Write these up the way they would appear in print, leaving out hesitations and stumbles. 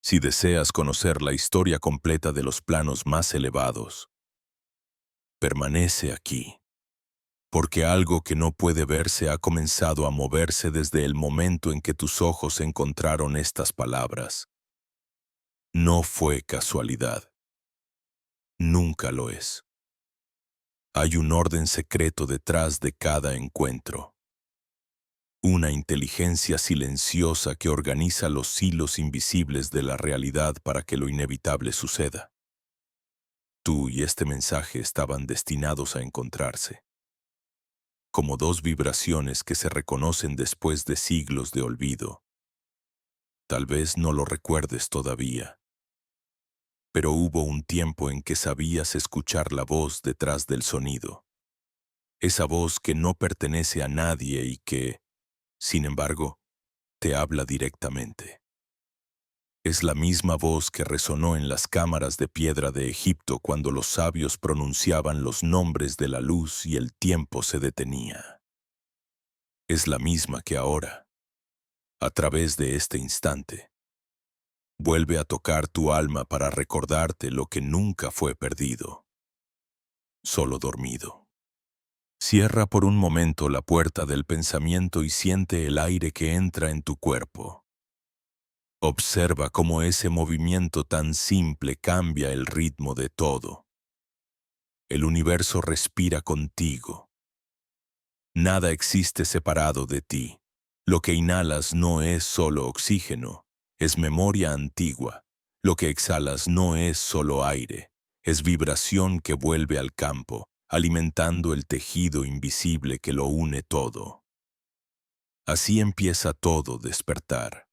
Si deseas conocer la historia completa de los planos más elevados, permanece aquí, porque algo que no puede verse ha comenzado a moverse desde el momento en que tus ojos encontraron estas palabras. No fue casualidad. Nunca lo es. Hay un orden secreto detrás de cada encuentro. Una inteligencia silenciosa que organiza los hilos invisibles de la realidad para que lo inevitable suceda. Tú y este mensaje estaban destinados a encontrarse, como dos vibraciones que se reconocen después de siglos de olvido. Tal vez no lo recuerdes todavía, pero hubo un tiempo en que sabías escuchar la voz detrás del sonido. Esa voz que no pertenece a nadie y que, sin embargo, te habla directamente. Es la misma voz que resonó en las cámaras de piedra de Egipto cuando los sabios pronunciaban los nombres de la luz y el tiempo se detenía. Es la misma que ahora, a través de este instante, vuelve a tocar tu alma para recordarte lo que nunca fue perdido, solo dormido. Cierra por un momento la puerta del pensamiento y siente el aire que entra en tu cuerpo. Observa cómo ese movimiento tan simple cambia el ritmo de todo. El universo respira contigo. Nada existe separado de ti. Lo que inhalas no es solo oxígeno, es memoria antigua. Lo que exhalas no es solo aire, es vibración que vuelve al campo, alimentando el tejido invisible que lo une todo. Así empieza todo despertar,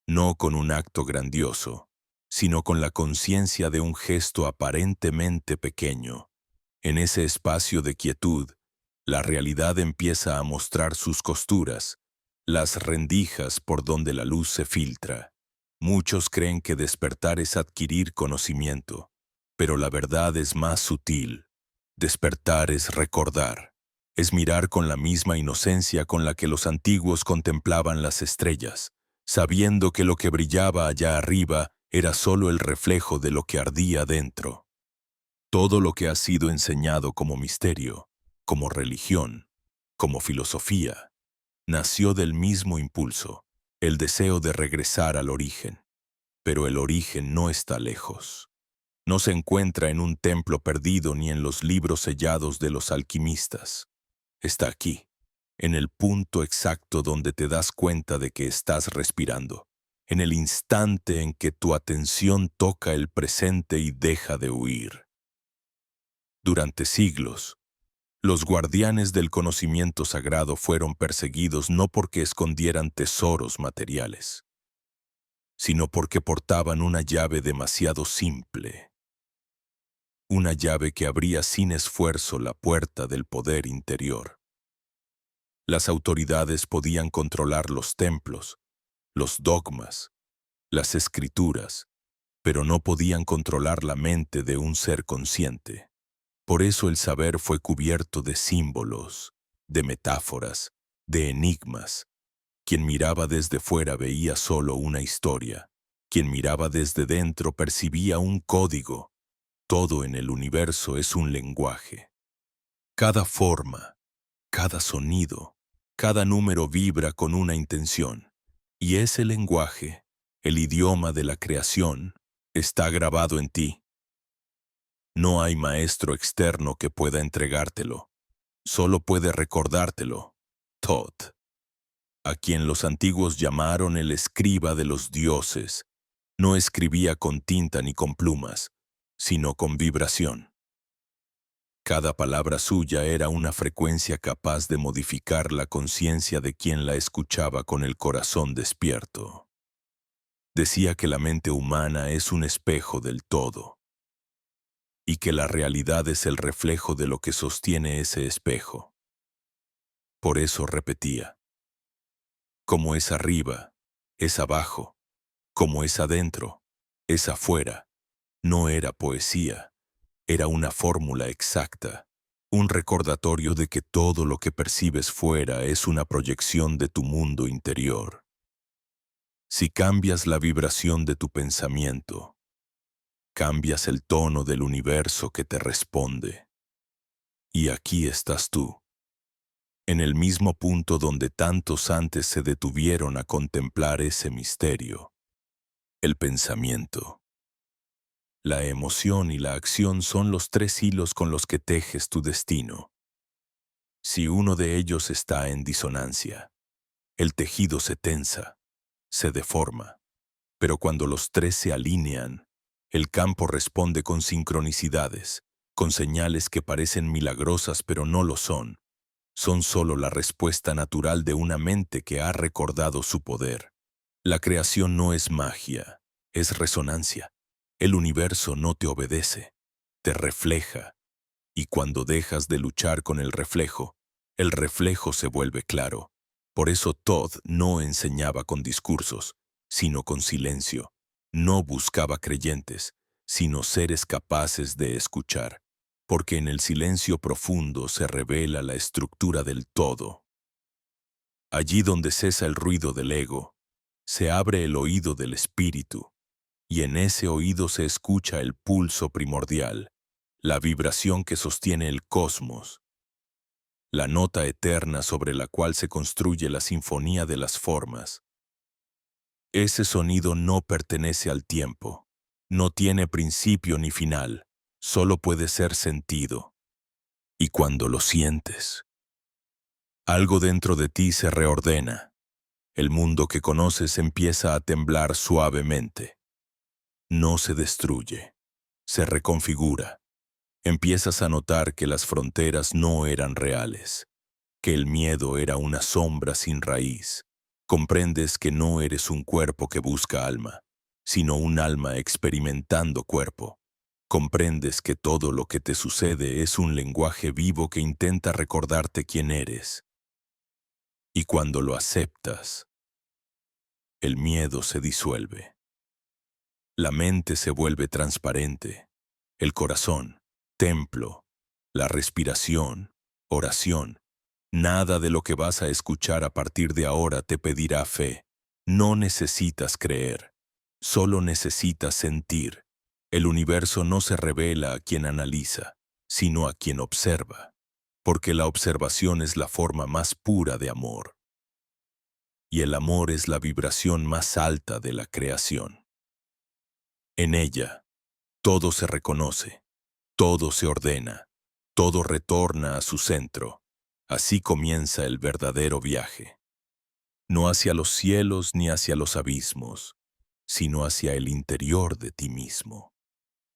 no con un acto grandioso, sino con la conciencia de un gesto aparentemente pequeño. En ese espacio de quietud, la realidad empieza a mostrar sus costuras, las rendijas por donde la luz se filtra. Muchos creen que despertar es adquirir conocimiento, pero la verdad es más sutil. Despertar es recordar, es mirar con la misma inocencia con la que los antiguos contemplaban las estrellas, sabiendo que lo que brillaba allá arriba era solo el reflejo de lo que ardía dentro. Todo lo que ha sido enseñado como misterio, como religión, como filosofía, nació del mismo impulso, el deseo de regresar al origen. Pero el origen no está lejos. No se encuentra en un templo perdido ni en los libros sellados de los alquimistas. Está aquí, en el punto exacto donde te das cuenta de que estás respirando, en el instante en que tu atención toca el presente y deja de huir. Durante siglos, los guardianes del conocimiento sagrado fueron perseguidos no porque escondieran tesoros materiales, sino porque portaban una llave demasiado simple, una llave que abría sin esfuerzo la puerta del poder interior. Las autoridades podían controlar los templos, los dogmas, las escrituras, pero no podían controlar la mente de un ser consciente. Por eso el saber fue cubierto de símbolos, de metáforas, de enigmas. Quien miraba desde fuera veía solo una historia. Quien miraba desde dentro percibía un código. Todo en el universo es un lenguaje. Cada forma, cada sonido, cada número vibra con una intención. Y ese lenguaje, el idioma de la creación, está grabado en ti. No hay maestro externo que pueda entregártelo. Solo puede recordártelo. Thoth, a quien los antiguos llamaron el escriba de los dioses, no escribía con tinta ni con plumas, sino con vibración. Cada palabra suya era una frecuencia capaz de modificar la conciencia de quien la escuchaba con el corazón despierto. Decía que la mente humana es un espejo del todo, y que la realidad es el reflejo de lo que sostiene ese espejo. Por eso repetía: como es arriba, es abajo, como es adentro, es afuera. No era poesía, era una fórmula exacta, un recordatorio de que todo lo que percibes fuera es una proyección de tu mundo interior. Si cambias la vibración de tu pensamiento, cambias el tono del universo que te responde. Y aquí estás tú, en el mismo punto donde tantos antes se detuvieron a contemplar ese misterio, el pensamiento. La emoción y la acción son los tres hilos con los que tejes tu destino. Si uno de ellos está en disonancia, el tejido se tensa, se deforma. Pero cuando los tres se alinean, el campo responde con sincronicidades, con señales que parecen milagrosas pero no lo son. Son solo la respuesta natural de una mente que ha recordado su poder. La creación no es magia, es resonancia. El universo no te obedece, te refleja. Y cuando dejas de luchar con el reflejo se vuelve claro. Por eso Todd no enseñaba con discursos, sino con silencio. No buscaba creyentes, sino seres capaces de escuchar. Porque en el silencio profundo se revela la estructura del todo. Allí donde cesa el ruido del ego, se abre el oído del espíritu, y en ese oído se escucha el pulso primordial, la vibración que sostiene el cosmos, la nota eterna sobre la cual se construye la sinfonía de las formas. Ese sonido no pertenece al tiempo, no tiene principio ni final, solo puede ser sentido. Y cuando lo sientes, algo dentro de ti se reordena. El mundo que conoces empieza a temblar suavemente. No se destruye, se reconfigura. Empiezas a notar que las fronteras no eran reales, que el miedo era una sombra sin raíz. Comprendes que no eres un cuerpo que busca alma, sino un alma experimentando cuerpo. Comprendes que todo lo que te sucede es un lenguaje vivo que intenta recordarte quién eres. Y cuando lo aceptas, el miedo se disuelve. La mente se vuelve transparente, el corazón, templo, la respiración, oración. Nada de lo que vas a escuchar a partir de ahora te pedirá fe. No necesitas creer, solo necesitas sentir. El universo no se revela a quien analiza, sino a quien observa, porque la observación es la forma más pura de amor. Y el amor es la vibración más alta de la creación. En ella, todo se reconoce, todo se ordena, todo retorna a su centro. Así comienza el verdadero viaje. No hacia los cielos ni hacia los abismos, sino hacia el interior de ti mismo,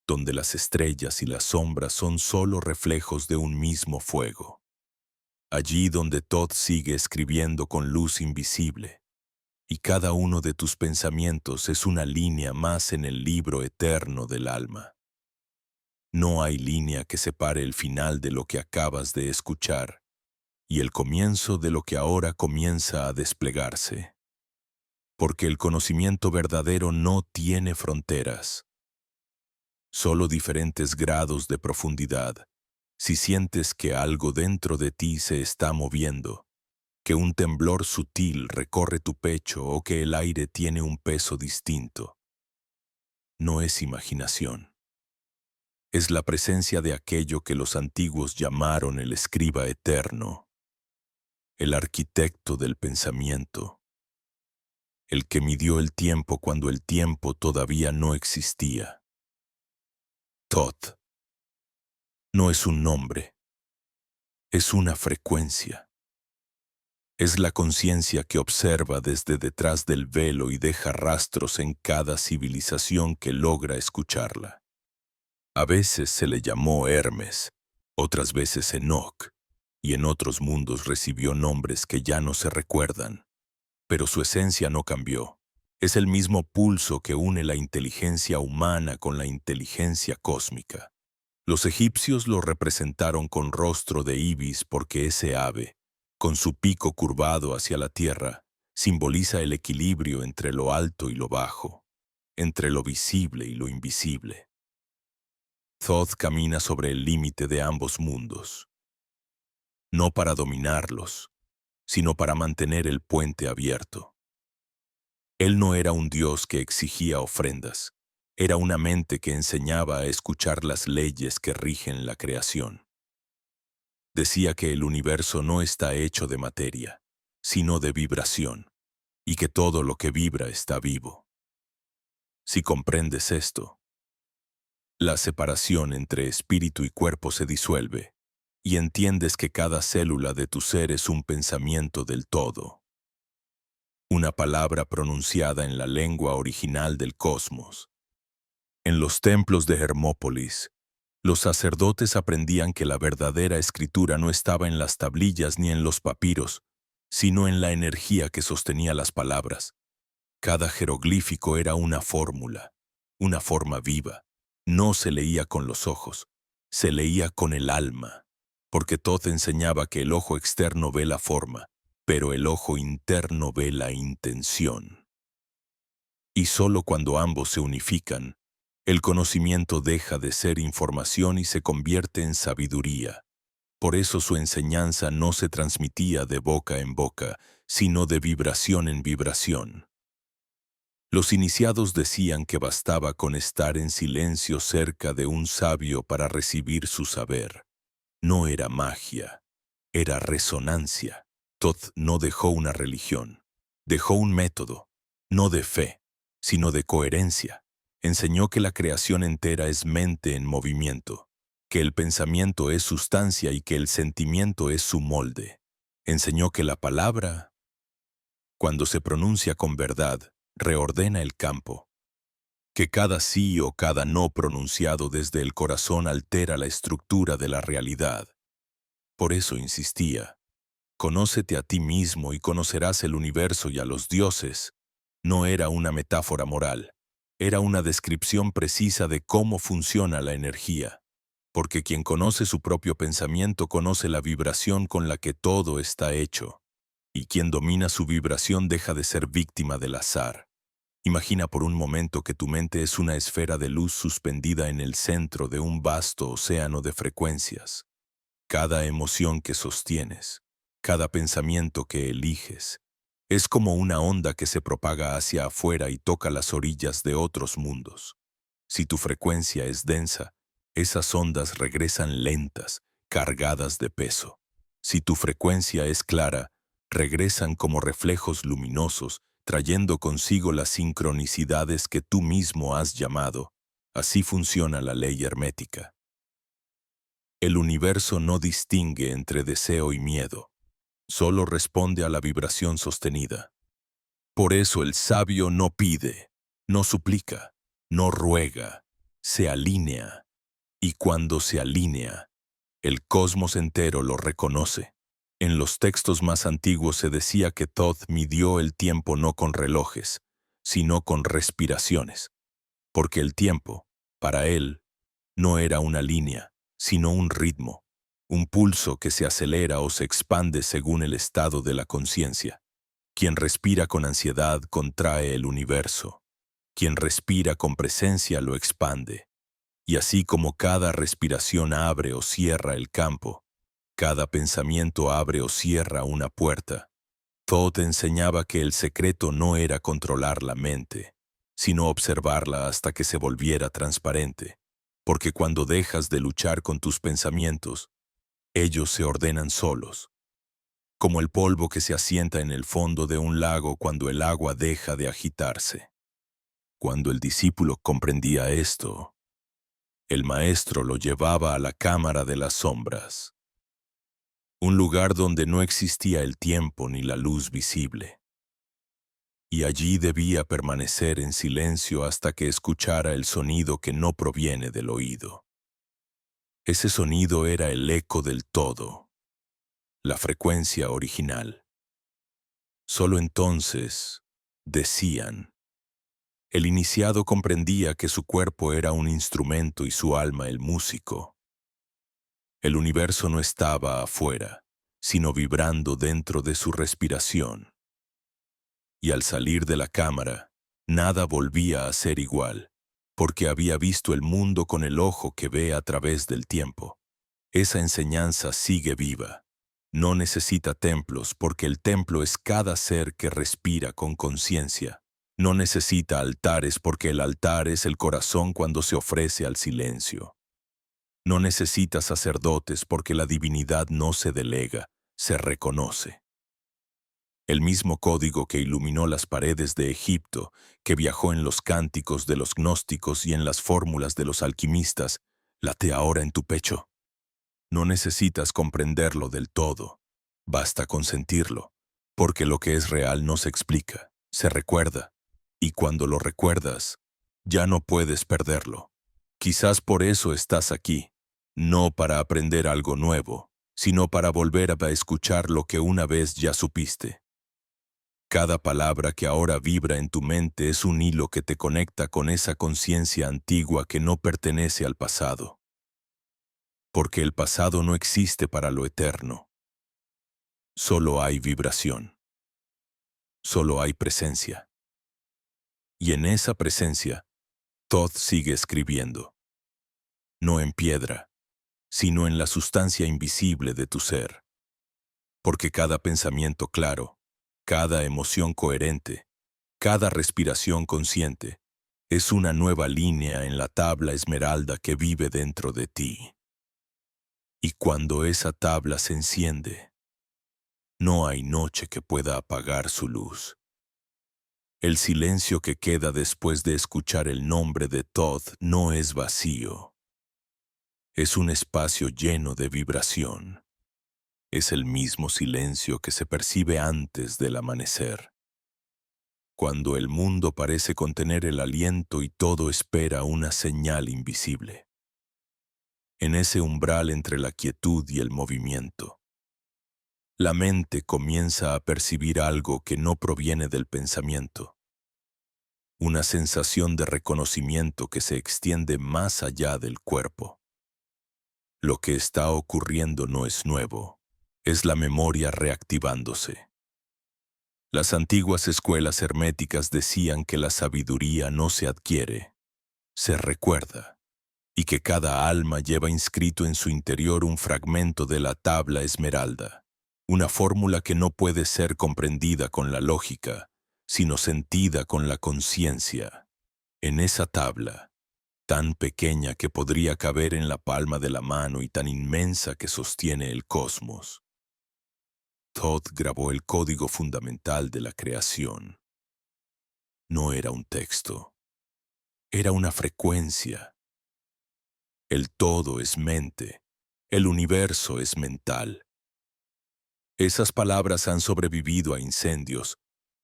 donde las estrellas y las sombras son solo reflejos de un mismo fuego. Allí donde Todd sigue escribiendo con luz invisible, y cada uno de tus pensamientos es una línea más en el libro eterno del alma. No hay línea que separe el final de lo que acabas de escuchar y el comienzo de lo que ahora comienza a desplegarse. Porque el conocimiento verdadero no tiene fronteras, solo diferentes grados de profundidad. Si sientes que algo dentro de ti se está moviendo, que un temblor sutil recorre tu pecho o que el aire tiene un peso distinto, no es imaginación. Es la presencia de aquello que los antiguos llamaron el escriba eterno, el arquitecto del pensamiento, el que midió el tiempo cuando el tiempo todavía no existía. Thoth no es un nombre, es una frecuencia. Es la conciencia que observa desde detrás del velo y deja rastros en cada civilización que logra escucharla. A veces se le llamó Hermes, otras veces Enoch, y en otros mundos recibió nombres que ya no se recuerdan. Pero su esencia no cambió. Es el mismo pulso que une la inteligencia humana con la inteligencia cósmica. Los egipcios lo representaron con rostro de ibis porque ese ave, con su pico curvado hacia la tierra, simboliza el equilibrio entre lo alto y lo bajo, entre lo visible y lo invisible. Thoth camina sobre el límite de ambos mundos, no para dominarlos, sino para mantener el puente abierto. Él no era un Dios que exigía ofrendas. Era una mente que enseñaba a escuchar las leyes que rigen la creación. Decía que el universo no está hecho de materia, sino de vibración, y que todo lo que vibra está vivo. Si comprendes esto, la separación entre espíritu y cuerpo se disuelve, y entiendes que cada célula de tu ser es un pensamiento del todo, una palabra pronunciada en la lengua original del cosmos. En los templos de Hermópolis, los sacerdotes aprendían que la verdadera escritura no estaba en las tablillas ni en los papiros, sino en la energía que sostenía las palabras. Cada jeroglífico era una fórmula, una forma viva. No se leía con los ojos, se leía con el alma, porque Thoth enseñaba que el ojo externo ve la forma, pero el ojo interno ve la intención. Y solo cuando ambos se unifican, el conocimiento deja de ser información y se convierte en sabiduría. Por eso su enseñanza no se transmitía de boca en boca, sino de vibración en vibración. Los iniciados decían que bastaba con estar en silencio cerca de un sabio para recibir su saber. No era magia, era resonancia. Thoth no dejó una religión, dejó un método, no de fe, sino de coherencia. Enseñó que la creación entera es mente en movimiento, que el pensamiento es sustancia y que el sentimiento es su molde. Enseñó que la palabra, cuando se pronuncia con verdad, reordena el campo, que cada sí o cada no pronunciado desde el corazón altera la estructura de la realidad. Por eso insistía, conócete a ti mismo y conocerás el universo y a los dioses. No era una metáfora moral, era una descripción precisa de cómo funciona la energía, porque quien conoce su propio pensamiento conoce la vibración con la que todo está hecho, y quien domina su vibración deja de ser víctima del azar. Imagina por un momento que tu mente es una esfera de luz suspendida en el centro de un vasto océano de frecuencias. Cada emoción que sostienes, cada pensamiento que eliges, es como una onda que se propaga hacia afuera y toca las orillas de otros mundos. Si tu frecuencia es densa, esas ondas regresan lentas, cargadas de peso. Si tu frecuencia es clara, regresan como reflejos luminosos, trayendo consigo las sincronicidades que tú mismo has llamado. Así funciona la ley hermética. El universo no distingue entre deseo y miedo, solo responde a la vibración sostenida. Por eso el sabio no pide, no suplica, no ruega, se alinea. Y cuando se alinea, el cosmos entero lo reconoce. En los textos más antiguos se decía que Thoth midió el tiempo no con relojes, sino con respiraciones, porque el tiempo, para él, no era una línea, sino un ritmo, un pulso que se acelera o se expande según el estado de la conciencia. Quien respira con ansiedad contrae el universo. Quien respira con presencia lo expande. Y así como cada respiración abre o cierra el campo, cada pensamiento abre o cierra una puerta. Thoth enseñaba que el secreto no era controlar la mente, sino observarla hasta que se volviera transparente, porque cuando dejas de luchar con tus pensamientos, ellos se ordenan solos, como el polvo que se asienta en el fondo de un lago cuando el agua deja de agitarse. Cuando el discípulo comprendía esto, el maestro lo llevaba a la cámara de las sombras, un lugar donde no existía el tiempo ni la luz visible. Y allí debía permanecer en silencio hasta que escuchara el sonido que no proviene del oído. Ese sonido era el eco del todo, la frecuencia original. Solo entonces, decían, el iniciado comprendía que su cuerpo era un instrumento y su alma el músico. El universo no estaba afuera, sino vibrando dentro de su respiración. Y al salir de la cámara, nada volvía a ser igual, porque había visto el mundo con el ojo que ve a través del tiempo. Esa enseñanza sigue viva. No necesita templos porque el templo es cada ser que respira con conciencia. No necesita altares porque el altar es el corazón cuando se ofrece al silencio. No necesita sacerdotes porque la divinidad no se delega, se reconoce. El mismo código que iluminó las paredes de Egipto, que viajó en los cánticos de los gnósticos y en las fórmulas de los alquimistas, late ahora en tu pecho. No necesitas comprenderlo del todo, basta con sentirlo, porque lo que es real no se explica, se recuerda, y cuando lo recuerdas, ya no puedes perderlo. Quizás por eso estás aquí, no para aprender algo nuevo, sino para volver a escuchar lo que una vez ya supiste. Cada palabra que ahora vibra en tu mente es un hilo que te conecta con esa conciencia antigua que no pertenece al pasado. Porque el pasado no existe para lo eterno. Solo hay vibración. Solo hay presencia. Y en esa presencia, Thoth sigue escribiendo. No en piedra, sino en la sustancia invisible de tu ser. Porque cada pensamiento claro, cada emoción coherente, cada respiración consciente, es una nueva línea en la tabla esmeralda que vive dentro de ti. Y cuando esa tabla se enciende, no hay noche que pueda apagar su luz. El silencio que queda después de escuchar el nombre de Thoth no es vacío. Es un espacio lleno de vibración. Es el mismo silencio que se percibe antes del amanecer. Cuando el mundo parece contener el aliento y todo espera una señal invisible. En ese umbral entre la quietud y el movimiento, la mente comienza a percibir algo que no proviene del pensamiento. Una sensación de reconocimiento que se extiende más allá del cuerpo. Lo que está ocurriendo no es nuevo, es la memoria reactivándose. Las antiguas escuelas herméticas decían que la sabiduría no se adquiere, se recuerda, y que cada alma lleva inscrito en su interior un fragmento de la tabla esmeralda, una fórmula que no puede ser comprendida con la lógica, sino sentida con la conciencia. En esa tabla, tan pequeña que podría caber en la palma de la mano y tan inmensa que sostiene el cosmos, Thoth grabó el código fundamental de la creación. No era un texto, era una frecuencia. El todo es mente, el universo es mental. Esas palabras han sobrevivido a incendios,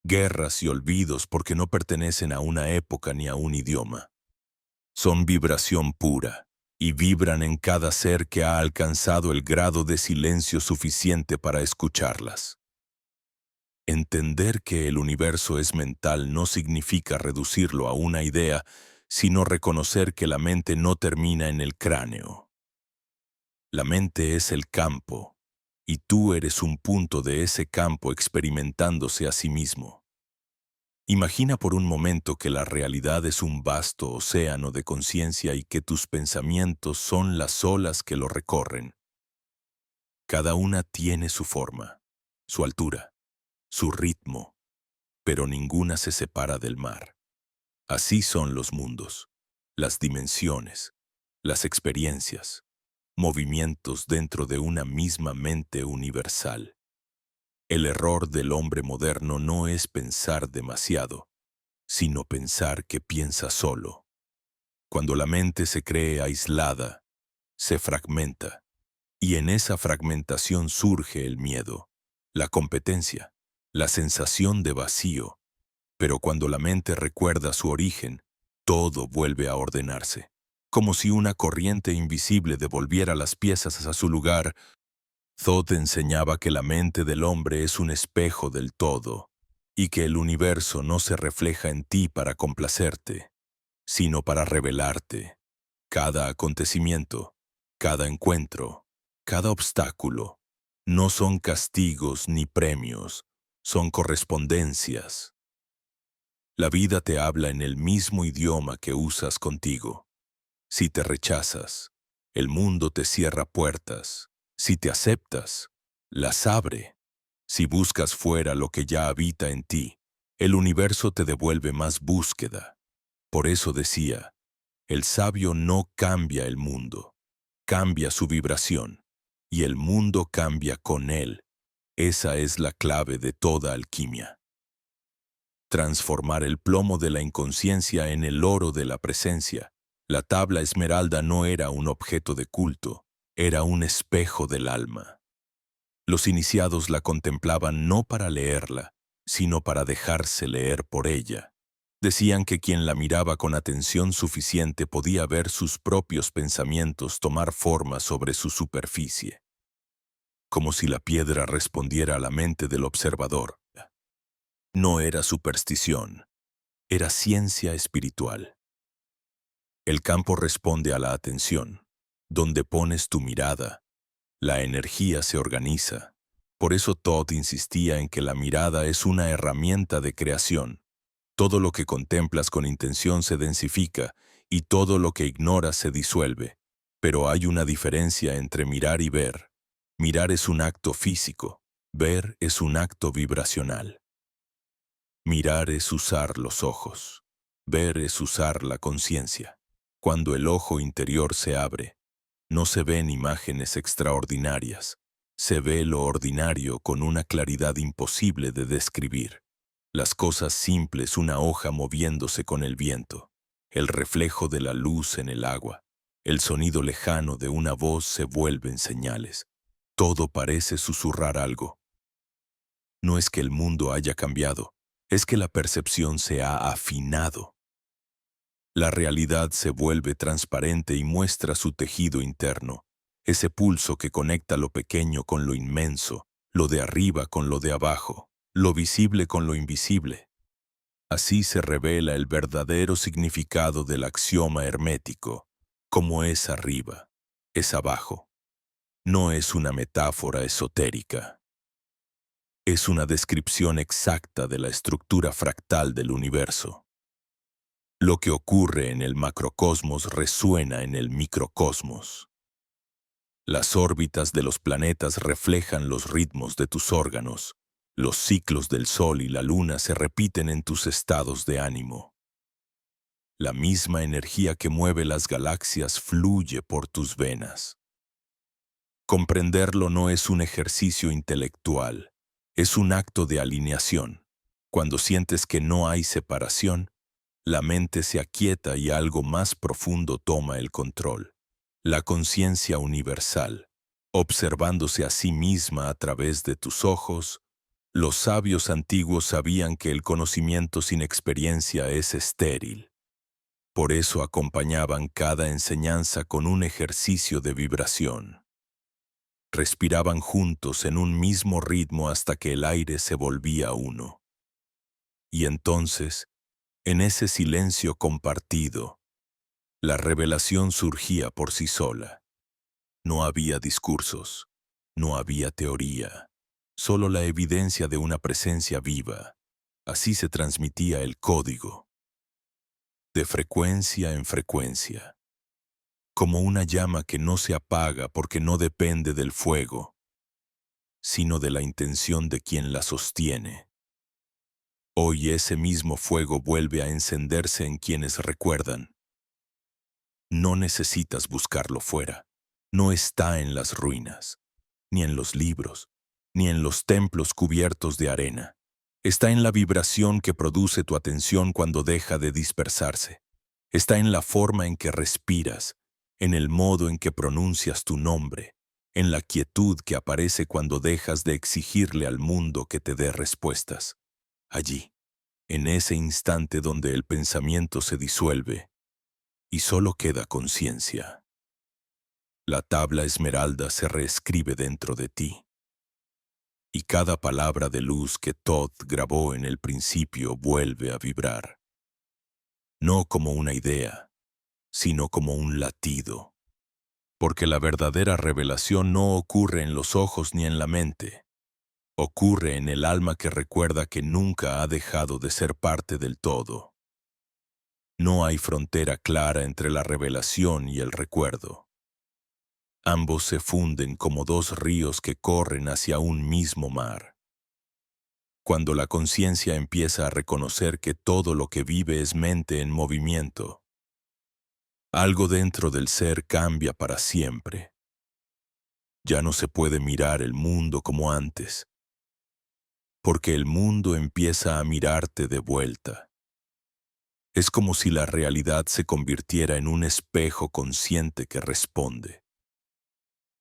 guerras y olvidos porque no pertenecen a una época ni a un idioma. Son vibración pura y vibran en cada ser que ha alcanzado el grado de silencio suficiente para escucharlas. Entender que el universo es mental no significa reducirlo a una idea, sino reconocer que la mente no termina en el cráneo. La mente es el campo, y tú eres un punto de ese campo experimentándose a sí mismo. Imagina por un momento que la realidad es un vasto océano de conciencia y que tus pensamientos son las olas que lo recorren. Cada una tiene su forma, su altura, su ritmo, pero ninguna se separa del mar. Así son los mundos, las dimensiones, las experiencias, movimientos dentro de una misma mente universal. El error del hombre moderno no es pensar demasiado, sino pensar que piensa solo. Cuando la mente se cree aislada, se fragmenta, y en esa fragmentación surge el miedo, la competencia, la sensación de vacío. Pero cuando la mente recuerda su origen, todo vuelve a ordenarse, como si una corriente invisible devolviera las piezas a su lugar. Thoth enseñaba que la mente del hombre es un espejo del todo, y que el universo no se refleja en ti para complacerte, sino para revelarte. Cada acontecimiento, cada encuentro, cada obstáculo, no son castigos ni premios, son correspondencias. La vida te habla en el mismo idioma que usas contigo. Si te rechazas, el mundo te cierra puertas. Si te aceptas, las abre. Si buscas fuera lo que ya habita en ti, El universo te devuelve más búsqueda. Por eso decía, el sabio no cambia el mundo, cambia su vibración, y el mundo cambia con él. Esa es la clave de toda alquimia. Transformar el plomo de la inconsciencia en el oro de la presencia. La tabla esmeralda no era un objeto de culto, era un espejo del alma. Los iniciados la contemplaban no para leerla, sino para dejarse leer por ella. Decían que quien la miraba con atención suficiente podía ver sus propios pensamientos tomar forma sobre su superficie, como si la piedra respondiera a la mente del observador. No era superstición, era ciencia espiritual. El campo responde a la atención. Donde pones tu mirada, la energía se organiza. Por eso Todd insistía en que la mirada es una herramienta de creación. Todo lo que contemplas con intención se densifica y todo lo que ignoras se disuelve. Pero hay una diferencia entre mirar y ver. Mirar es un acto físico, ver es un acto vibracional. Mirar es usar los ojos, ver es usar la conciencia. Cuando el ojo interior se abre, no se ven imágenes extraordinarias, se ve lo ordinario con una claridad imposible de describir. Las cosas simples, una hoja moviéndose con el viento, el reflejo de la luz en el agua, el sonido lejano de una voz se vuelven señales. Todo parece susurrar algo. No es que el mundo haya cambiado, es que la percepción se ha afinado. La realidad se vuelve transparente y muestra su tejido interno, ese pulso que conecta lo pequeño con lo inmenso, lo de arriba con lo de abajo, lo visible con lo invisible. Así se revela el verdadero significado del axioma hermético, como es arriba, es abajo. No es una metáfora esotérica. Es una descripción exacta de la estructura fractal del universo. Lo que ocurre en el macrocosmos resuena en el microcosmos. Las órbitas de los planetas reflejan los ritmos de tus órganos. Los ciclos del Sol y la Luna se repiten en tus estados de ánimo. La misma energía que mueve las galaxias fluye por tus venas. Comprenderlo no es un ejercicio intelectual, es un acto de alineación. Cuando sientes que no hay separación, la mente se aquieta y algo más profundo toma el control. La conciencia universal, observándose a sí misma a través de tus ojos. Los sabios antiguos sabían que el conocimiento sin experiencia es estéril. Por eso acompañaban cada enseñanza con un ejercicio de vibración. Respiraban juntos en un mismo ritmo hasta que el aire se volvía uno. Y entonces, en ese silencio compartido, la revelación surgía por sí sola. No había discursos, no había teoría, solo la evidencia de una presencia viva. Así se transmitía el código, de frecuencia en frecuencia, como una llama que no se apaga porque no depende del fuego, sino de la intención de quien la sostiene. Hoy ese mismo fuego vuelve a encenderse en quienes recuerdan. No necesitas buscarlo fuera. No está en las ruinas, ni en los libros, ni en los templos cubiertos de arena. Está en la vibración que produce tu atención cuando deja de dispersarse. Está en la forma en que respiras, en el modo en que pronuncias tu nombre, en la quietud que aparece cuando dejas de exigirle al mundo que te dé respuestas. Allí, en ese instante donde el pensamiento se disuelve y solo queda conciencia. La tabla esmeralda se reescribe dentro de ti. Y cada palabra de luz que Todd grabó en el principio vuelve a vibrar. No como una idea, sino como un latido. Porque la verdadera revelación no ocurre en los ojos ni en la mente. Ocurre en el alma que recuerda que nunca ha dejado de ser parte del todo. No hay frontera clara entre la revelación y el recuerdo. Ambos se funden como dos ríos que corren hacia un mismo mar. Cuando la conciencia empieza a reconocer que todo lo que vive es mente en movimiento, algo dentro del ser cambia para siempre. Ya no se puede mirar el mundo como antes, porque el mundo empieza a mirarte de vuelta. Es como si la realidad se convirtiera en un espejo consciente que responde.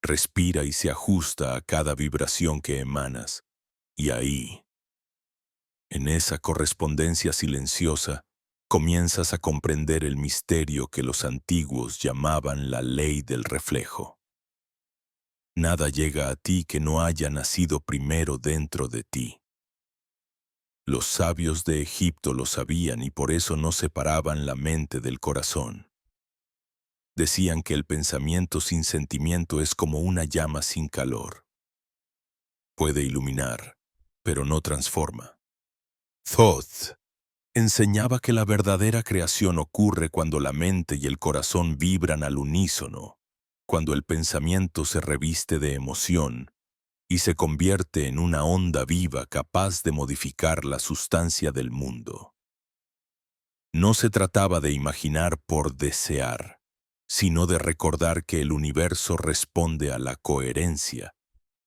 Respira y se ajusta a cada vibración que emanas. Y ahí, en esa correspondencia silenciosa, comienzas a comprender el misterio que los antiguos llamaban la ley del reflejo. Nada llega a ti que no haya nacido primero dentro de ti. Los sabios de Egipto lo sabían y por eso no separaban la mente del corazón. Decían que el pensamiento sin sentimiento es como una llama sin calor. Puede iluminar, pero no transforma. Thoth enseñaba que la verdadera creación ocurre cuando la mente y el corazón vibran al unísono, cuando el pensamiento se reviste de emoción y se convierte en una onda viva capaz de modificar la sustancia del mundo. No se trataba de imaginar por desear, sino de recordar que el universo responde a la coherencia,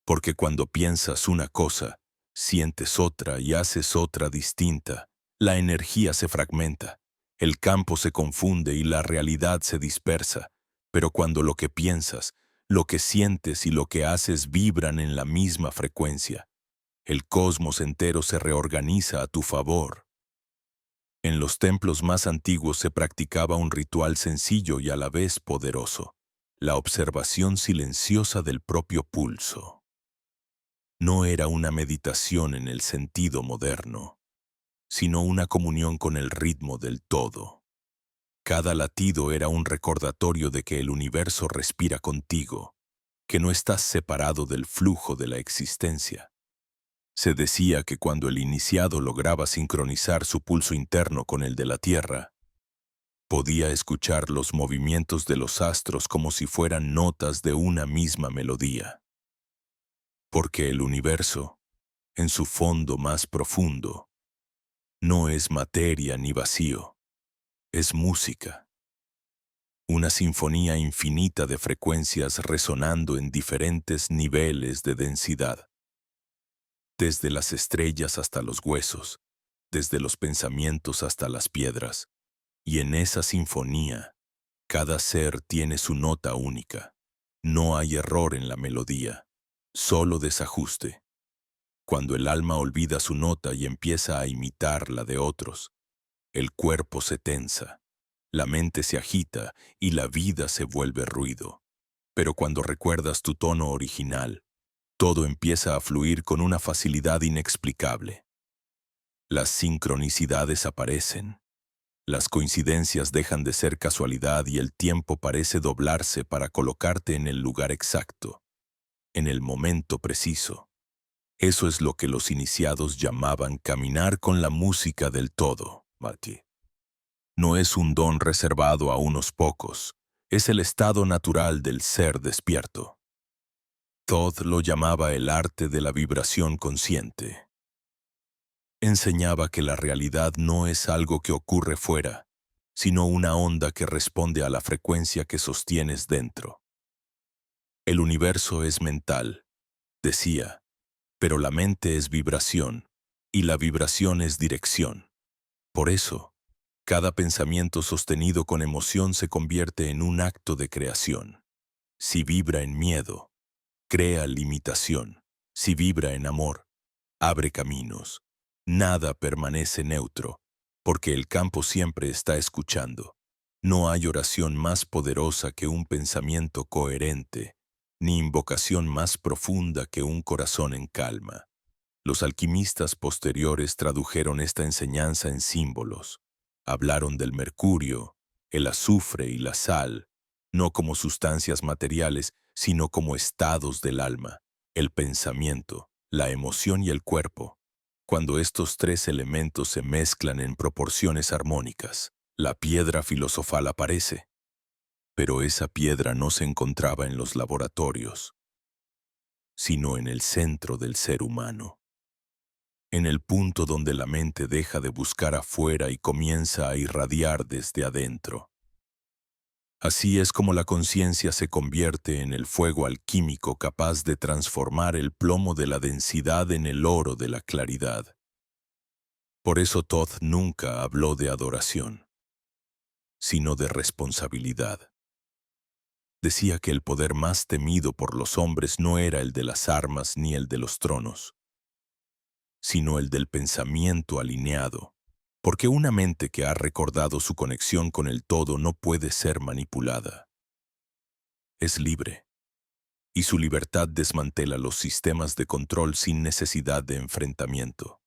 porque cuando piensas una cosa, sientes otra y haces otra distinta. La energía se fragmenta, el campo se confunde y la realidad se dispersa, pero cuando lo que piensas, lo que sientes y lo que haces vibran en la misma frecuencia, el cosmos entero se reorganiza a tu favor. En los templos más antiguos se practicaba un ritual sencillo y a la vez poderoso, la observación silenciosa del propio pulso. No era una meditación en el sentido moderno, sino una comunión con el ritmo del todo. Cada latido era un recordatorio de que el universo respira contigo, que no estás separado del flujo de la existencia. Se decía que cuando el iniciado lograba sincronizar su pulso interno con el de la Tierra, podía escuchar los movimientos de los astros como si fueran notas de una misma melodía. Porque el universo, en su fondo más profundo, no es materia ni vacío, es música. Una sinfonía infinita de frecuencias resonando en diferentes niveles de densidad. Desde las estrellas hasta los huesos, desde los pensamientos hasta las piedras. Y en esa sinfonía, cada ser tiene su nota única. No hay error en la melodía, solo desajuste. Cuando el alma olvida su nota y empieza a imitar la de otros, el cuerpo se tensa, la mente se agita y la vida se vuelve ruido. Pero cuando recuerdas tu tono original, todo empieza a fluir con una facilidad inexplicable. Las sincronicidades aparecen. Las coincidencias dejan de ser casualidad y el tiempo parece doblarse para colocarte en el lugar exacto, en el momento preciso. Eso es lo que los iniciados llamaban caminar con la música del todo, Mati. No es un don reservado a unos pocos, es el estado natural del ser despierto. Todd lo llamaba el arte de la vibración consciente. Enseñaba que la realidad no es algo que ocurre fuera, sino una onda que responde a la frecuencia que sostienes dentro. El universo es mental, decía, pero la mente es vibración, y la vibración es dirección. Por eso, cada pensamiento sostenido con emoción se convierte en un acto de creación. Si vibra en miedo, crea limitación. Si vibra en amor, abre caminos. Nada permanece neutro, porque el campo siempre está escuchando. No hay oración más poderosa que un pensamiento coherente, ni invocación más profunda que un corazón en calma. Los alquimistas posteriores tradujeron esta enseñanza en símbolos. Hablaron del mercurio, el azufre y la sal, no como sustancias materiales, sino como estados del alma, el pensamiento, la emoción y el cuerpo. Cuando estos tres elementos se mezclan en proporciones armónicas, la piedra filosofal aparece. Pero esa piedra no se encontraba en los laboratorios, sino en el centro del ser humano. en el punto donde la mente deja de buscar afuera y comienza a irradiar desde adentro. Así es como la conciencia se convierte en el fuego alquímico capaz de transformar el plomo de la densidad en el oro de la claridad. Por eso Thoth nunca habló de adoración, sino de responsabilidad. Decía que el poder más temido por los hombres no era el de las armas ni el de los tronos, sino el del pensamiento alineado, porque una mente que ha recordado su conexión con el todo no puede ser manipulada. Es libre, y su libertad desmantela los sistemas de control sin necesidad de enfrentamiento.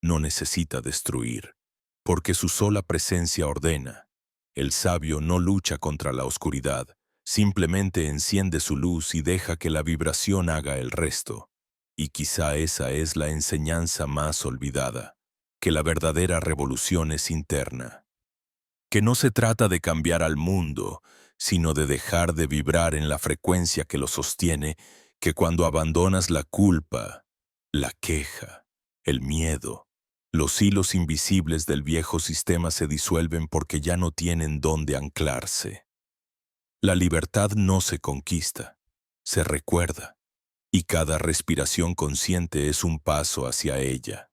No necesita destruir, porque su sola presencia ordena. El sabio no lucha contra la oscuridad, simplemente enciende su luz y deja que la vibración haga el resto. Y quizá esa es la enseñanza más olvidada, que la verdadera revolución es interna. Que no se trata de cambiar al mundo, sino de dejar de vibrar en la frecuencia que lo sostiene, que cuando abandonas la culpa, la queja, el miedo, los hilos invisibles del viejo sistema se disuelven porque ya no tienen dónde anclarse. La libertad no se conquista, se recuerda, y cada respiración consciente es un paso hacia ella.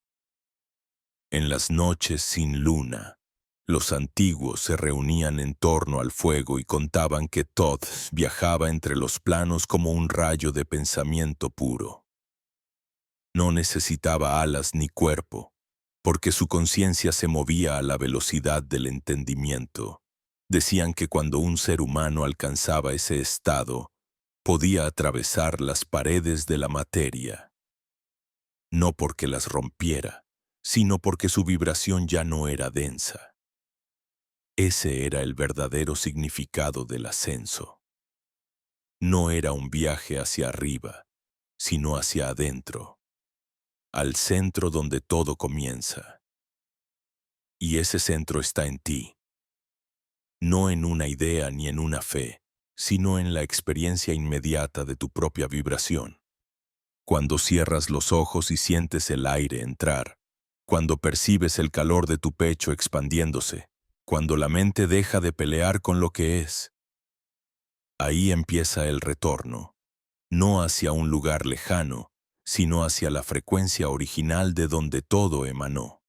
En las noches sin luna, los antiguos se reunían en torno al fuego y contaban que Thoth viajaba entre los planos como un rayo de pensamiento puro. No necesitaba alas ni cuerpo, porque su conciencia se movía a la velocidad del entendimiento. Decían que cuando un ser humano alcanzaba ese estado, podía atravesar las paredes de la materia, no porque las rompiera, sino porque su vibración ya no era densa. Ese era el verdadero significado del ascenso. No era un viaje hacia arriba, sino hacia adentro, al centro donde todo comienza. Y ese centro está en ti, no en una idea ni en una fe, sino en la experiencia inmediata de tu propia vibración. Cuando cierras los ojos y sientes el aire entrar, cuando percibes el calor de tu pecho expandiéndose, cuando la mente deja de pelear con lo que es, ahí empieza el retorno, no hacia un lugar lejano, sino hacia la frecuencia original de donde todo emanó.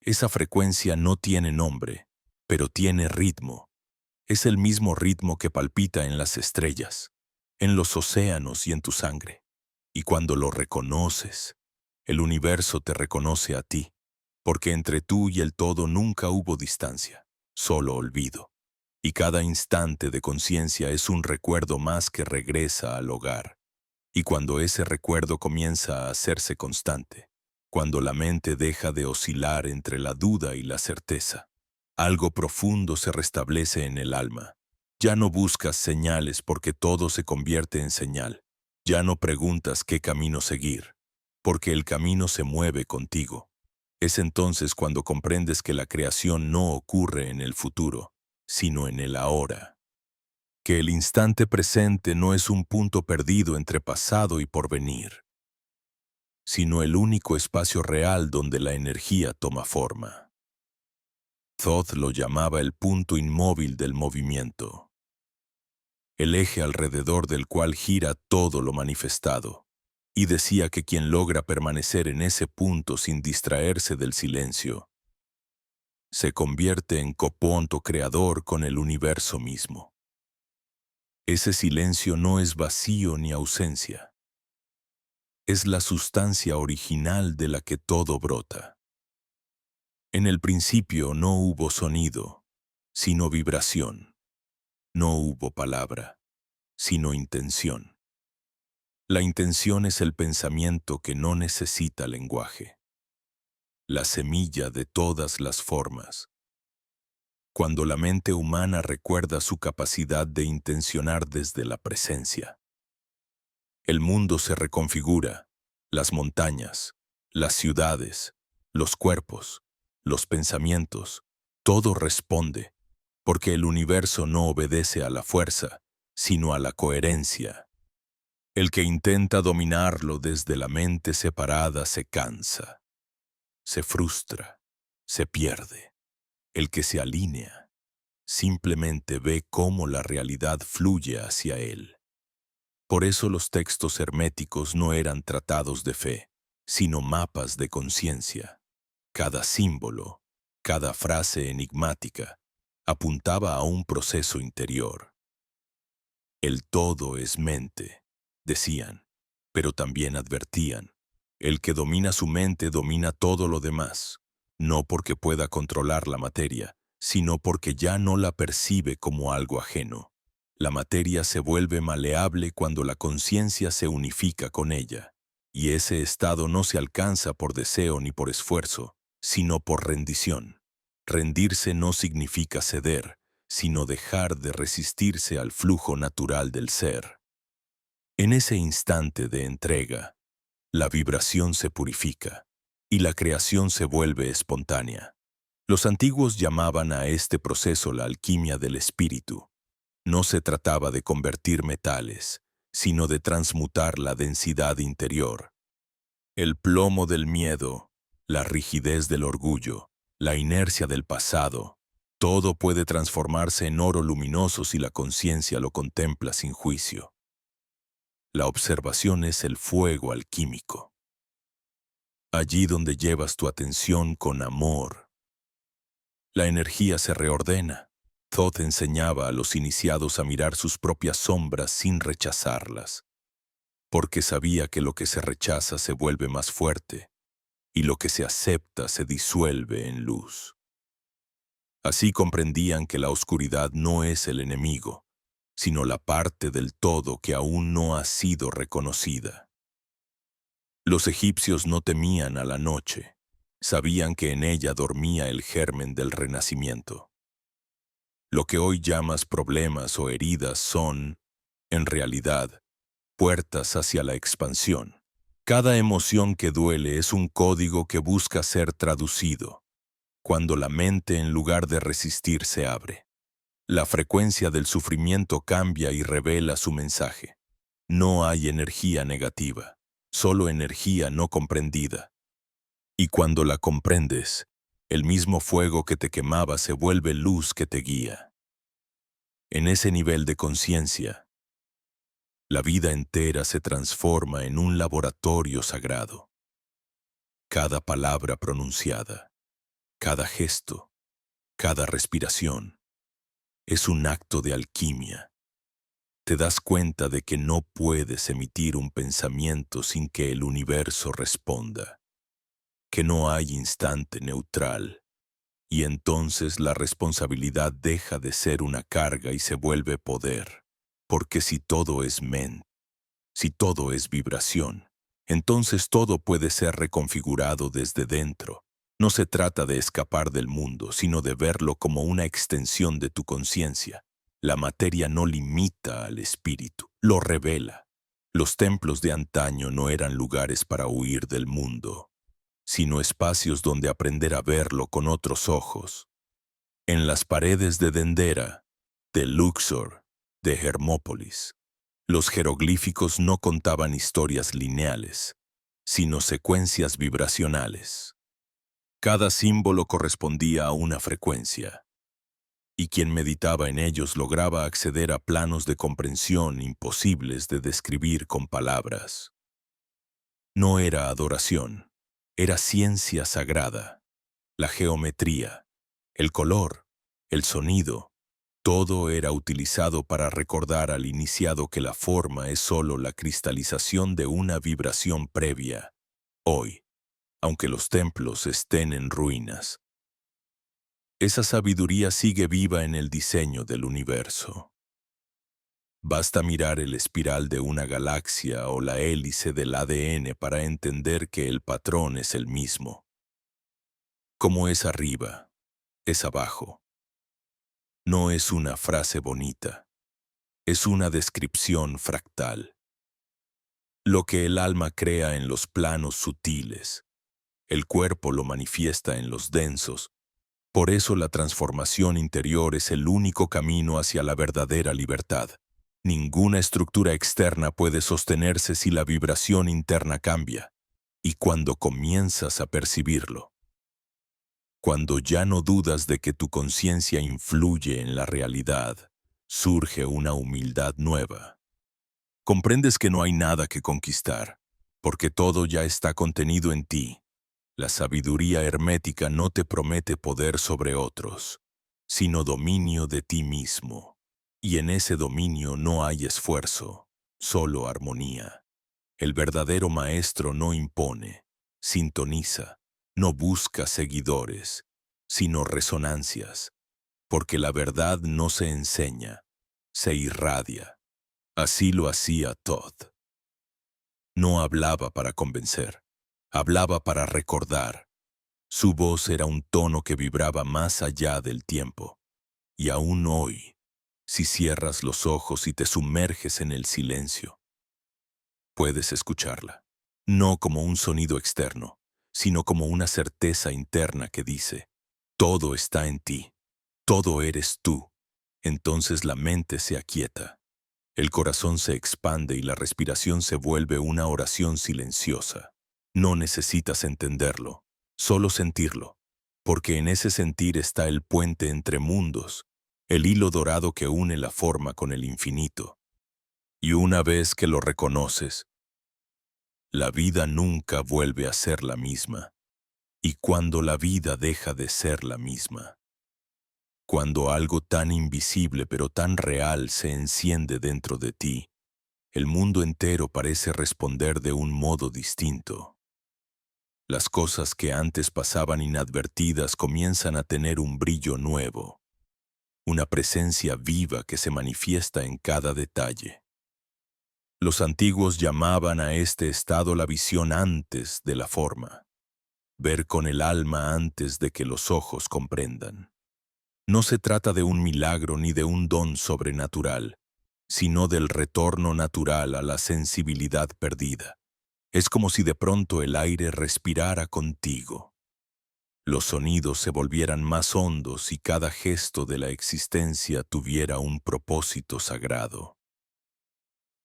Esa frecuencia no tiene nombre, pero tiene ritmo. Es el mismo ritmo que palpita en las estrellas, en los océanos y en tu sangre. Y cuando lo reconoces, el universo te reconoce a ti, porque entre tú y el todo nunca hubo distancia, solo olvido. Y cada instante de conciencia es un recuerdo más que regresa al hogar. Y cuando ese recuerdo comienza a hacerse constante, cuando la mente deja de oscilar entre la duda y la certeza, algo profundo se restablece en el alma. Ya no buscas señales porque todo se convierte en señal. Ya no preguntas qué camino seguir, porque el camino se mueve contigo. Es entonces cuando comprendes que la creación no ocurre en el futuro, sino en el ahora. Que el instante presente no es un punto perdido entre pasado y porvenir, sino el único espacio real donde la energía toma forma. Thoth lo llamaba el punto inmóvil del movimiento, el eje alrededor del cual gira todo lo manifestado, y decía que quien logra permanecer en ese punto sin distraerse del silencio, se convierte en coponto creador con el universo mismo. Ese silencio no es vacío ni ausencia, es la sustancia original de la que todo brota. En el principio no hubo sonido, sino vibración. No hubo palabra, sino intención. La intención es el pensamiento que no necesita lenguaje, la semilla de todas las formas. Cuando la mente humana recuerda su capacidad de intencionar desde la presencia, el mundo se reconfigura, las montañas, las ciudades, los cuerpos, los pensamientos, todo responde, porque el universo no obedece a la fuerza, sino a la coherencia. El que intenta dominarlo desde la mente separada se cansa, se frustra, se pierde. El que se alinea simplemente ve cómo la realidad fluye hacia él. Por eso los textos herméticos no eran tratados de fe, sino mapas de conciencia. Cada símbolo, cada frase enigmática, apuntaba a un proceso interior. El todo es mente, decían, pero también advertían. El que domina su mente domina todo lo demás, no porque pueda controlar la materia, sino porque ya no la percibe como algo ajeno. La materia se vuelve maleable cuando la conciencia se unifica con ella, y ese estado no se alcanza por deseo ni por esfuerzo, sino por rendición. Rendirse no significa ceder, sino dejar de resistirse al flujo natural del ser. En ese instante de entrega, la vibración se purifica y la creación se vuelve espontánea. Los antiguos llamaban a este proceso la alquimia del espíritu. No se trataba de convertir metales, sino de transmutar la densidad interior. El plomo del miedo, la rigidez del orgullo, la inercia del pasado, todo puede transformarse en oro luminoso si la conciencia lo contempla sin juicio. La observación es el fuego alquímico. Allí donde llevas tu atención con amor, la energía se reordena. Thoth enseñaba a los iniciados a mirar sus propias sombras sin rechazarlas, porque sabía que lo que se rechaza se vuelve más fuerte y lo que se acepta se disuelve en luz. Así comprendían que la oscuridad no es el enemigo, sino la parte del todo que aún no ha sido reconocida. Los egipcios no temían a la noche, sabían que en ella dormía el germen del renacimiento. Lo que hoy llamas problemas o heridas son, en realidad, puertas hacia la expansión. Cada emoción que duele es un código que busca ser traducido, cuando la mente en lugar de resistir se abre. La frecuencia del sufrimiento cambia y revela su mensaje. No hay energía negativa, solo energía no comprendida. Y cuando la comprendes, el mismo fuego que te quemaba se vuelve luz que te guía. En ese nivel de conciencia, la vida entera se transforma en un laboratorio sagrado. Cada palabra pronunciada, cada gesto, cada respiración, es un acto de alquimia. Te das cuenta de que no puedes emitir un pensamiento sin que el universo responda, que no hay instante neutral, y entonces la responsabilidad deja de ser una carga y se vuelve poder, porque si todo es mente, si todo es vibración, entonces todo puede ser reconfigurado desde dentro. No se trata de escapar del mundo, sino de verlo como una extensión de tu conciencia. La materia no limita al espíritu, lo revela. Los templos de antaño no eran lugares para huir del mundo, sino espacios donde aprender a verlo con otros ojos. En las paredes de Dendera, de Luxor, de Hermópolis, los jeroglíficos no contaban historias lineales, sino secuencias vibracionales. Cada símbolo correspondía a una frecuencia, y quien meditaba en ellos lograba acceder a planos de comprensión imposibles de describir con palabras. No era adoración, era ciencia sagrada. La geometría, el color, el sonido, todo era utilizado para recordar al iniciado que la forma es solo la cristalización de una vibración previa. Hoy, aunque los templos estén en ruinas, esa sabiduría sigue viva en el diseño del universo. Basta mirar el espiral de una galaxia o la hélice del ADN para entender que el patrón es el mismo. Como es arriba, es abajo. No es una frase bonita, es una descripción fractal. Lo que el alma crea en los planos sutiles, el cuerpo lo manifiesta en los densos. Por eso la transformación interior es el único camino hacia la verdadera libertad. Ninguna estructura externa puede sostenerse si la vibración interna cambia. Y cuando comienzas a percibirlo, cuando ya no dudas de que tu conciencia influye en la realidad, surge una humildad nueva. Comprendes que no hay nada que conquistar, porque todo ya está contenido en ti. La sabiduría hermética no te promete poder sobre otros, sino dominio de ti mismo. Y en ese dominio no hay esfuerzo, solo armonía. El verdadero maestro no impone, sintoniza, no busca seguidores, sino resonancias, porque la verdad no se enseña, se irradia. Así lo hacía Todd. No hablaba para convencer, hablaba para recordar. Su voz era un tono que vibraba más allá del tiempo. Y aún hoy, si cierras los ojos y te sumerges en el silencio, puedes escucharla. No como un sonido externo, sino como una certeza interna que dice, todo está en ti, todo eres tú. Entonces la mente se aquieta. El corazón se expande y la respiración se vuelve una oración silenciosa. No necesitas entenderlo, solo sentirlo, porque en ese sentir está el puente entre mundos, el hilo dorado que une la forma con el infinito. Y una vez que lo reconoces, la vida nunca vuelve a ser la misma. Y cuando la vida deja de ser la misma, cuando algo tan invisible pero tan real se enciende dentro de ti, el mundo entero parece responder de un modo distinto. Las cosas que antes pasaban inadvertidas comienzan a tener un brillo nuevo, una presencia viva que se manifiesta en cada detalle. Los antiguos llamaban a este estado la visión antes de la forma, ver con el alma antes de que los ojos comprendan. No se trata de un milagro ni de un don sobrenatural, sino del retorno natural a la sensibilidad perdida. Es como si de pronto el aire respirara contigo. Los sonidos se volvieran más hondos y cada gesto de la existencia tuviera un propósito sagrado.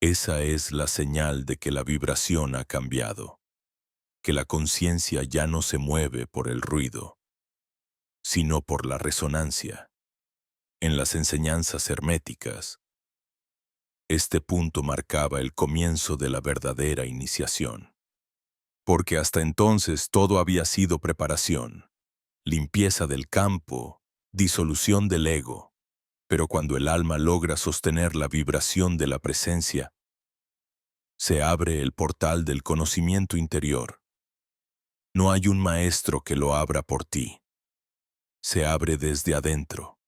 Esa es la señal de que la vibración ha cambiado, que la conciencia ya no se mueve por el ruido, sino por la resonancia. En las enseñanzas herméticas, este punto marcaba el comienzo de la verdadera iniciación. Porque hasta entonces todo había sido preparación, limpieza del campo, disolución del ego. Pero cuando el alma logra sostener la vibración de la presencia, se abre el portal del conocimiento interior. No hay un maestro que lo abra por ti. Se abre desde adentro,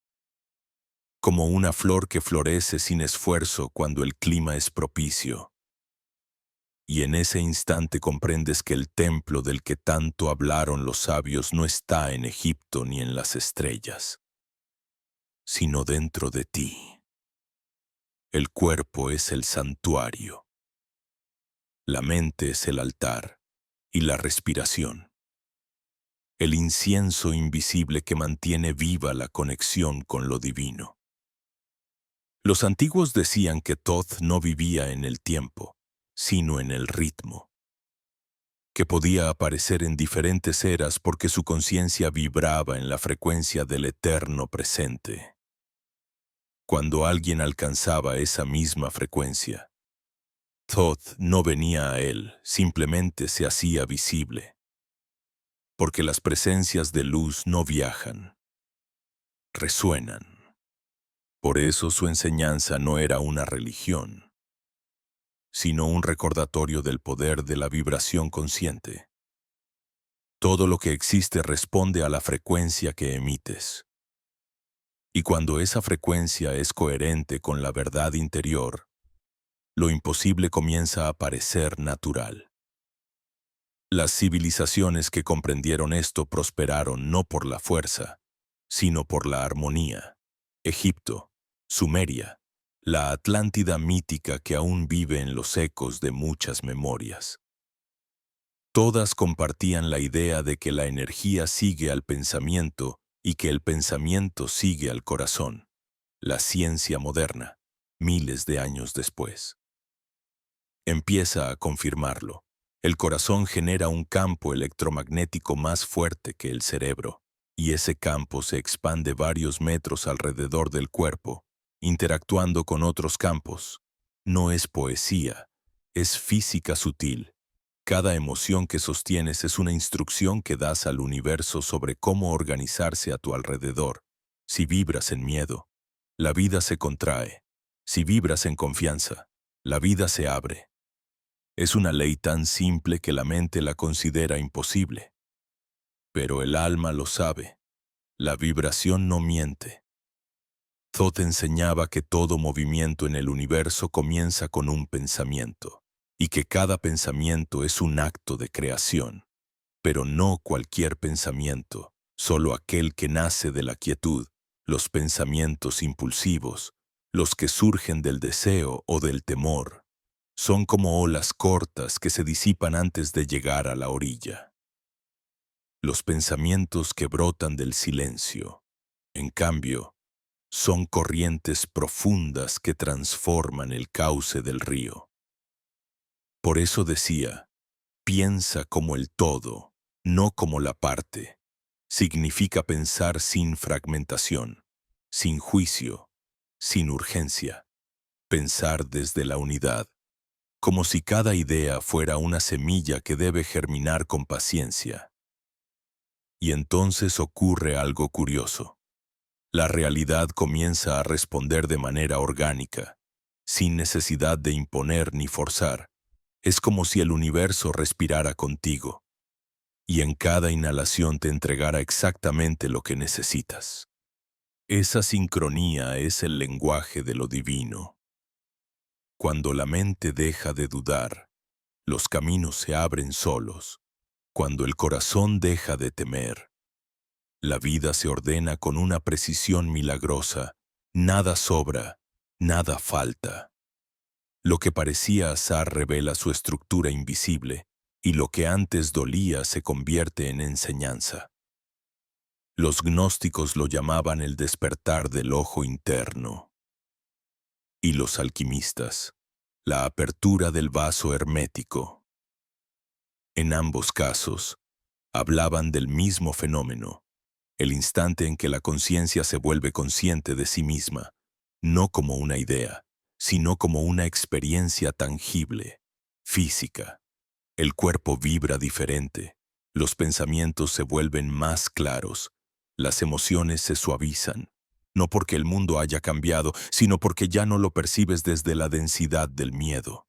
como una flor que florece sin esfuerzo cuando el clima es propicio. Y en ese instante comprendes que el templo del que tanto hablaron los sabios no está en Egipto ni en las estrellas, sino dentro de ti. El cuerpo es el santuario, la mente es el altar y la respiración, el incienso invisible que mantiene viva la conexión con lo divino. Los antiguos decían que Thoth no vivía en el tiempo, sino en el ritmo, que podía aparecer en diferentes eras porque su conciencia vibraba en la frecuencia del eterno presente. Cuando alguien alcanzaba esa misma frecuencia, Thoth no venía a él, simplemente se hacía visible, porque las presencias de luz no viajan, resuenan. Por eso su enseñanza no era una religión, sino un recordatorio del poder de la vibración consciente. Todo lo que existe responde a la frecuencia que emites. Y cuando esa frecuencia es coherente con la verdad interior, lo imposible comienza a parecer natural. Las civilizaciones que comprendieron esto prosperaron no por la fuerza, sino por la armonía. Egipto, Sumeria, la Atlántida mítica que aún vive en los ecos de muchas memorias. Todas compartían la idea de que la energía sigue al pensamiento y que el pensamiento sigue al corazón. La ciencia moderna, miles de años después. Empieza a confirmarlo. El corazón genera un campo electromagnético más fuerte que el cerebro, y ese campo se expande varios metros alrededor del cuerpo, interactuando con otros campos. No es poesía, es física sutil. Cada emoción que sostienes es una instrucción que das al universo sobre cómo organizarse a tu alrededor. Si vibras en miedo, la vida se contrae. Si vibras en confianza, la vida se abre. Es una ley tan simple que la mente la considera imposible. Pero el alma lo sabe. La vibración no miente. Thoth enseñaba que todo movimiento en el universo comienza con un pensamiento, y que cada pensamiento es un acto de creación. Pero no cualquier pensamiento, solo aquel que nace de la quietud, los pensamientos impulsivos, los que surgen del deseo o del temor. Son como olas cortas que se disipan antes de llegar a la orilla. Los pensamientos que brotan del silencio, en cambio, son corrientes profundas que transforman el cauce del río. Por eso decía, piensa como el todo, no como la parte. Significa pensar sin fragmentación, sin juicio, sin urgencia. Pensar desde la unidad, como si cada idea fuera una semilla que debe germinar con paciencia. Y entonces ocurre algo curioso. La realidad comienza a responder de manera orgánica, sin necesidad de imponer ni forzar. Es como si el universo respirara contigo, y en cada inhalación te entregara exactamente lo que necesitas. Esa sincronía es el lenguaje de lo divino. Cuando la mente deja de dudar, los caminos se abren solos. Cuando el corazón deja de temer, la vida se ordena con una precisión milagrosa. Nada sobra, nada falta. Lo que parecía azar revela su estructura invisible, y lo que antes dolía se convierte en enseñanza. Los gnósticos lo llamaban el despertar del ojo interno. Y los alquimistas, la apertura del vaso hermético. En ambos casos, hablaban del mismo fenómeno, el instante en que la conciencia se vuelve consciente de sí misma, no como una idea, sino como una experiencia tangible, física. El cuerpo vibra diferente, los pensamientos se vuelven más claros, las emociones se suavizan, no porque el mundo haya cambiado, sino porque ya no lo percibes desde la densidad del miedo.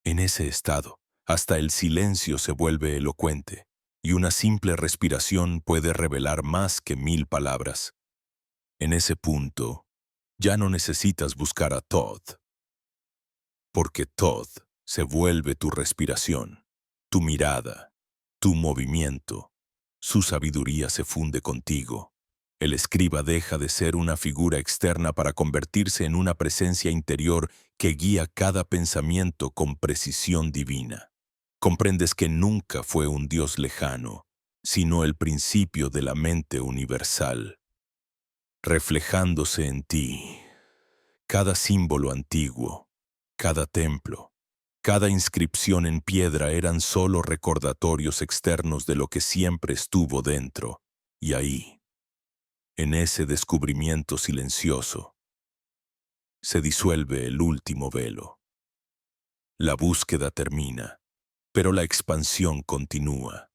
En ese estado, hasta el silencio se vuelve elocuente, y una simple respiración puede revelar más que 1000 palabras. En ese punto, ya no necesitas buscar a Thoth, porque Thoth se vuelve tu respiración, tu mirada, tu movimiento. Su sabiduría se funde contigo. El escriba deja de ser una figura externa para convertirse en una presencia interior que guía cada pensamiento con precisión divina. Comprendes que nunca fue un Dios lejano, sino el principio de la mente universal, reflejándose en ti. Cada símbolo antiguo, cada templo, cada inscripción en piedra eran solo recordatorios externos de lo que siempre estuvo dentro, y ahí, en ese descubrimiento silencioso, se disuelve el último velo. La búsqueda termina, pero la expansión continúa,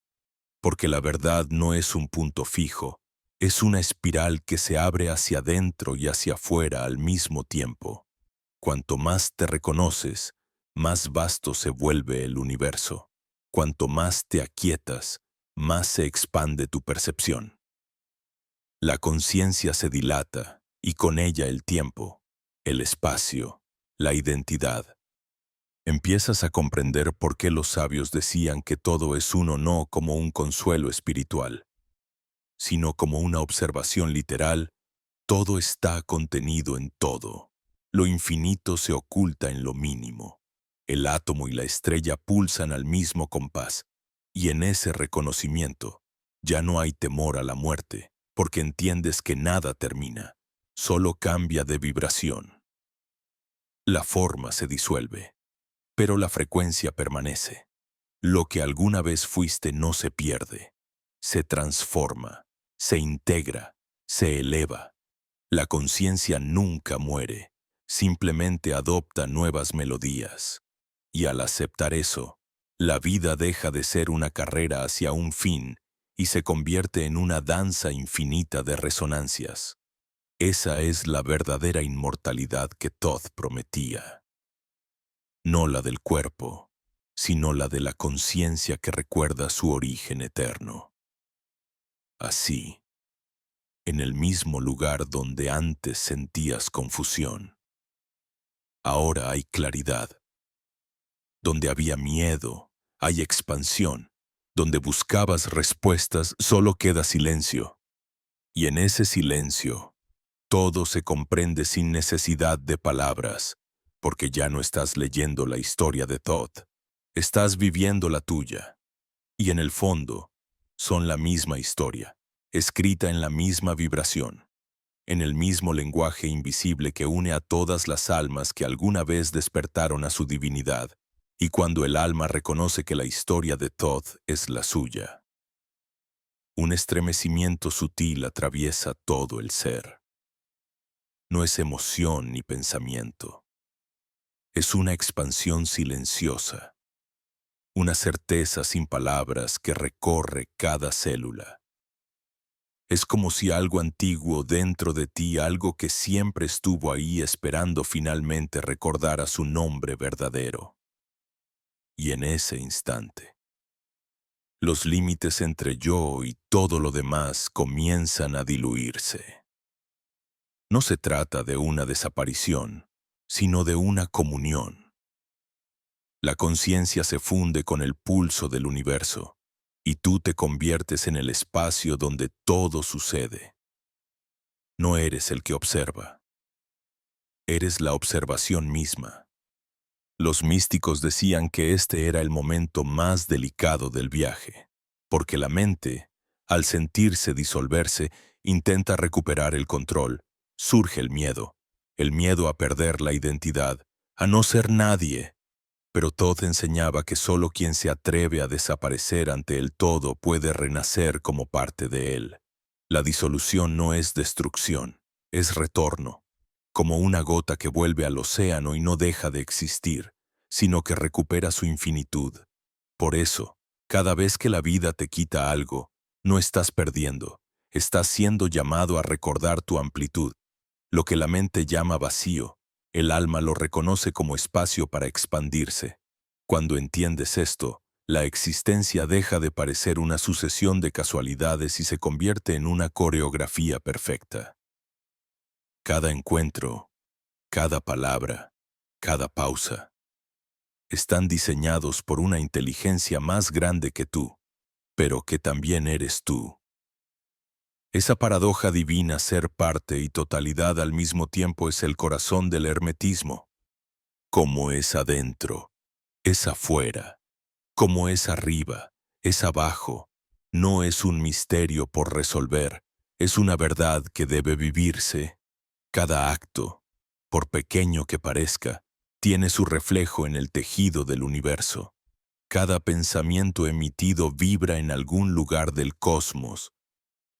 porque la verdad no es un punto fijo, es una espiral que se abre hacia adentro y hacia afuera al mismo tiempo. Cuanto más te reconoces, más vasto se vuelve el universo. Cuanto más te aquietas, más se expande tu percepción. La conciencia se dilata, y con ella el tiempo, el espacio, la identidad. Empiezas a comprender por qué los sabios decían que todo es uno, no como un consuelo espiritual, sino como una observación literal. Todo está contenido en todo. Lo infinito se oculta en lo mínimo. El átomo y la estrella pulsan al mismo compás, y en ese reconocimiento ya no hay temor a la muerte, porque entiendes que nada termina, solo cambia de vibración. La forma se disuelve, pero la frecuencia permanece. Lo que alguna vez fuiste no se pierde, se transforma, se integra, se eleva. La conciencia nunca muere, simplemente adopta nuevas melodías. Y al aceptar eso, la vida deja de ser una carrera hacia un fin y se convierte en una danza infinita de resonancias. Esa es la verdadera inmortalidad que Thoth prometía. No la del cuerpo, sino la de la conciencia que recuerda su origen eterno. Así, en el mismo lugar donde antes sentías confusión, ahora hay claridad. Donde había miedo, hay expansión. Donde buscabas respuestas, solo queda silencio. Y en ese silencio, todo se comprende sin necesidad de palabras, porque ya no estás leyendo la historia de Thoth, estás viviendo la tuya. Y en el fondo, son la misma historia, escrita en la misma vibración, en el mismo lenguaje invisible que une a todas las almas que alguna vez despertaron a su divinidad, y cuando el alma reconoce que la historia de Thoth es la suya. Un estremecimiento sutil atraviesa todo el ser. No es emoción ni pensamiento. Es una expansión silenciosa, una certeza sin palabras que recorre cada célula. Es como si algo antiguo dentro de ti, algo que siempre estuvo ahí esperando finalmente recordara su nombre verdadero. Y en ese instante, los límites entre yo y todo lo demás comienzan a diluirse. No se trata de una desaparición, sino de una comunión. La conciencia se funde con el pulso del universo, y tú te conviertes en el espacio donde todo sucede. No eres el que observa, eres la observación misma. Los místicos decían que este era el momento más delicado del viaje, porque la mente, al sentirse disolverse, intenta recuperar el control. Surge el miedo a perder la identidad, a no ser nadie. Pero Thoth enseñaba que solo quien se atreve a desaparecer ante el todo puede renacer como parte de él. La disolución no es destrucción, es retorno, como una gota que vuelve al océano y no deja de existir, sino que recupera su infinitud. Por eso, cada vez que la vida te quita algo, no estás perdiendo, estás siendo llamado a recordar tu amplitud. Lo que la mente llama vacío, el alma lo reconoce como espacio para expandirse. Cuando entiendes esto, la existencia deja de parecer una sucesión de casualidades y se convierte en una coreografía perfecta. Cada encuentro, cada palabra, cada pausa, están diseñados por una inteligencia más grande que tú, pero que también eres tú. Esa paradoja divina, ser parte y totalidad al mismo tiempo, es el corazón del hermetismo. Como es adentro, es afuera. Como es arriba, es abajo. No es un misterio por resolver, es una verdad que debe vivirse. Cada acto, por pequeño que parezca, tiene su reflejo en el tejido del universo. Cada pensamiento emitido vibra en algún lugar del cosmos.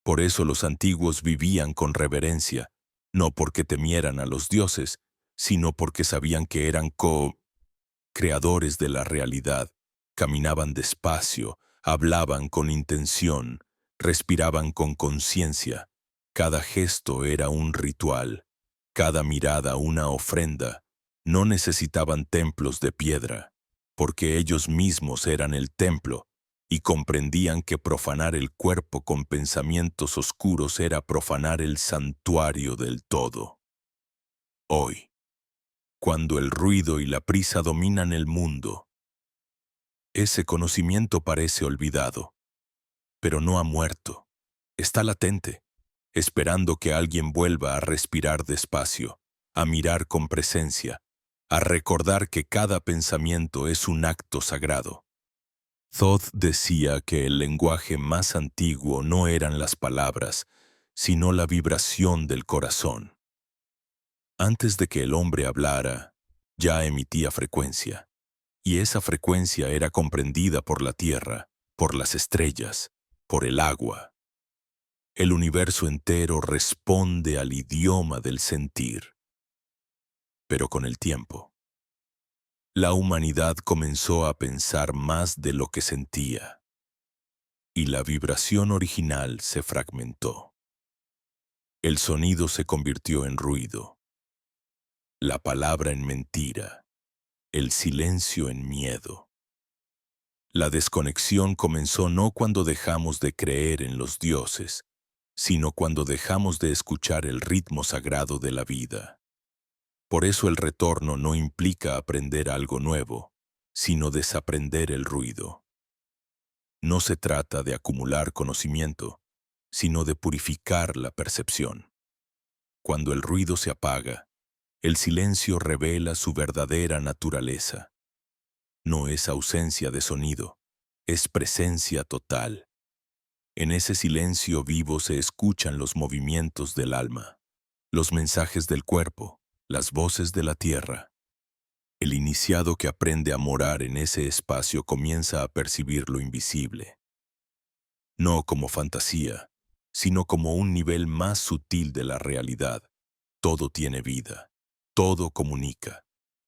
Por eso los antiguos vivían con reverencia, no porque temieran a los dioses, sino porque sabían que eran co-creadores de la realidad. Caminaban despacio, hablaban con intención, respiraban con conciencia. Cada gesto era un ritual, cada mirada una ofrenda. No necesitaban templos de piedra, porque ellos mismos eran el templo, y comprendían que profanar el cuerpo con pensamientos oscuros era profanar el santuario del todo. Hoy, cuando el ruido y la prisa dominan el mundo, ese conocimiento parece olvidado, pero no ha muerto. Está latente, esperando que alguien vuelva a respirar despacio, a mirar con presencia, a recordar que cada pensamiento es un acto sagrado. Thoth decía que el lenguaje más antiguo no eran las palabras, sino la vibración del corazón. Antes de que el hombre hablara, ya emitía frecuencia, y esa frecuencia era comprendida por la Tierra, por las estrellas, por el agua. El universo entero responde al idioma del sentir. Pero con el tiempo, la humanidad comenzó a pensar más de lo que sentía, y la vibración original se fragmentó. El sonido se convirtió en ruido, la palabra en mentira, el silencio en miedo. La desconexión comenzó no cuando dejamos de creer en los dioses, sino cuando dejamos de escuchar el ritmo sagrado de la vida. Por eso el retorno no implica aprender algo nuevo, sino desaprender el ruido. No se trata de acumular conocimiento, sino de purificar la percepción. Cuando el ruido se apaga, el silencio revela su verdadera naturaleza. No es ausencia de sonido, es presencia total. En ese silencio vivo se escuchan los movimientos del alma, los mensajes del cuerpo, las voces de la tierra. El iniciado que aprende a morar en ese espacio comienza a percibir lo invisible, no como fantasía, sino como un nivel más sutil de la realidad. Todo tiene vida, todo comunica.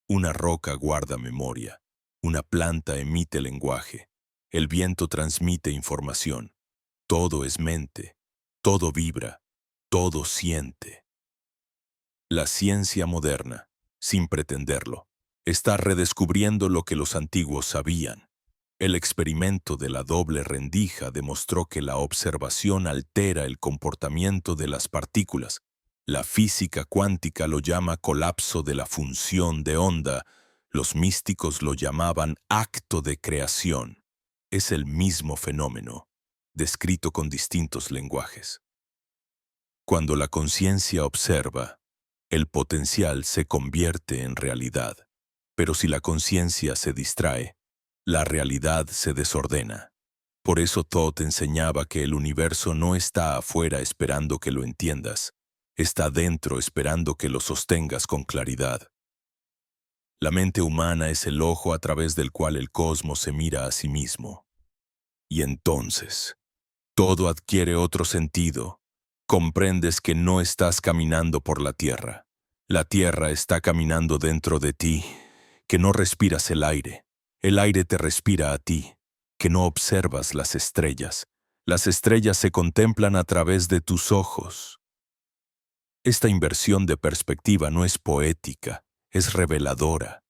Una roca guarda memoria, una planta emite lenguaje, el viento transmite información. Todo es mente, todo vibra, todo siente. La ciencia moderna, sin pretenderlo, está redescubriendo lo que los antiguos sabían. El experimento de la doble rendija demostró que la observación altera el comportamiento de las partículas. La física cuántica lo llama colapso de la función de onda. Los místicos lo llamaban acto de creación. Es el mismo fenómeno, descrito con distintos lenguajes. Cuando la conciencia observa, el potencial se convierte en realidad. Pero si la conciencia se distrae, la realidad se desordena. Por eso Thoth enseñaba que el universo no está afuera esperando que lo entiendas, está dentro esperando que lo sostengas con claridad. La mente humana es el ojo a través del cual el cosmos se mira a sí mismo. Y entonces, todo adquiere otro sentido. Comprendes que no estás caminando por la tierra. La tierra está caminando dentro de ti, que no respiras el aire te respira a ti, que no observas las estrellas se contemplan a través de tus ojos. Esta inversión de perspectiva no es poética, es reveladora,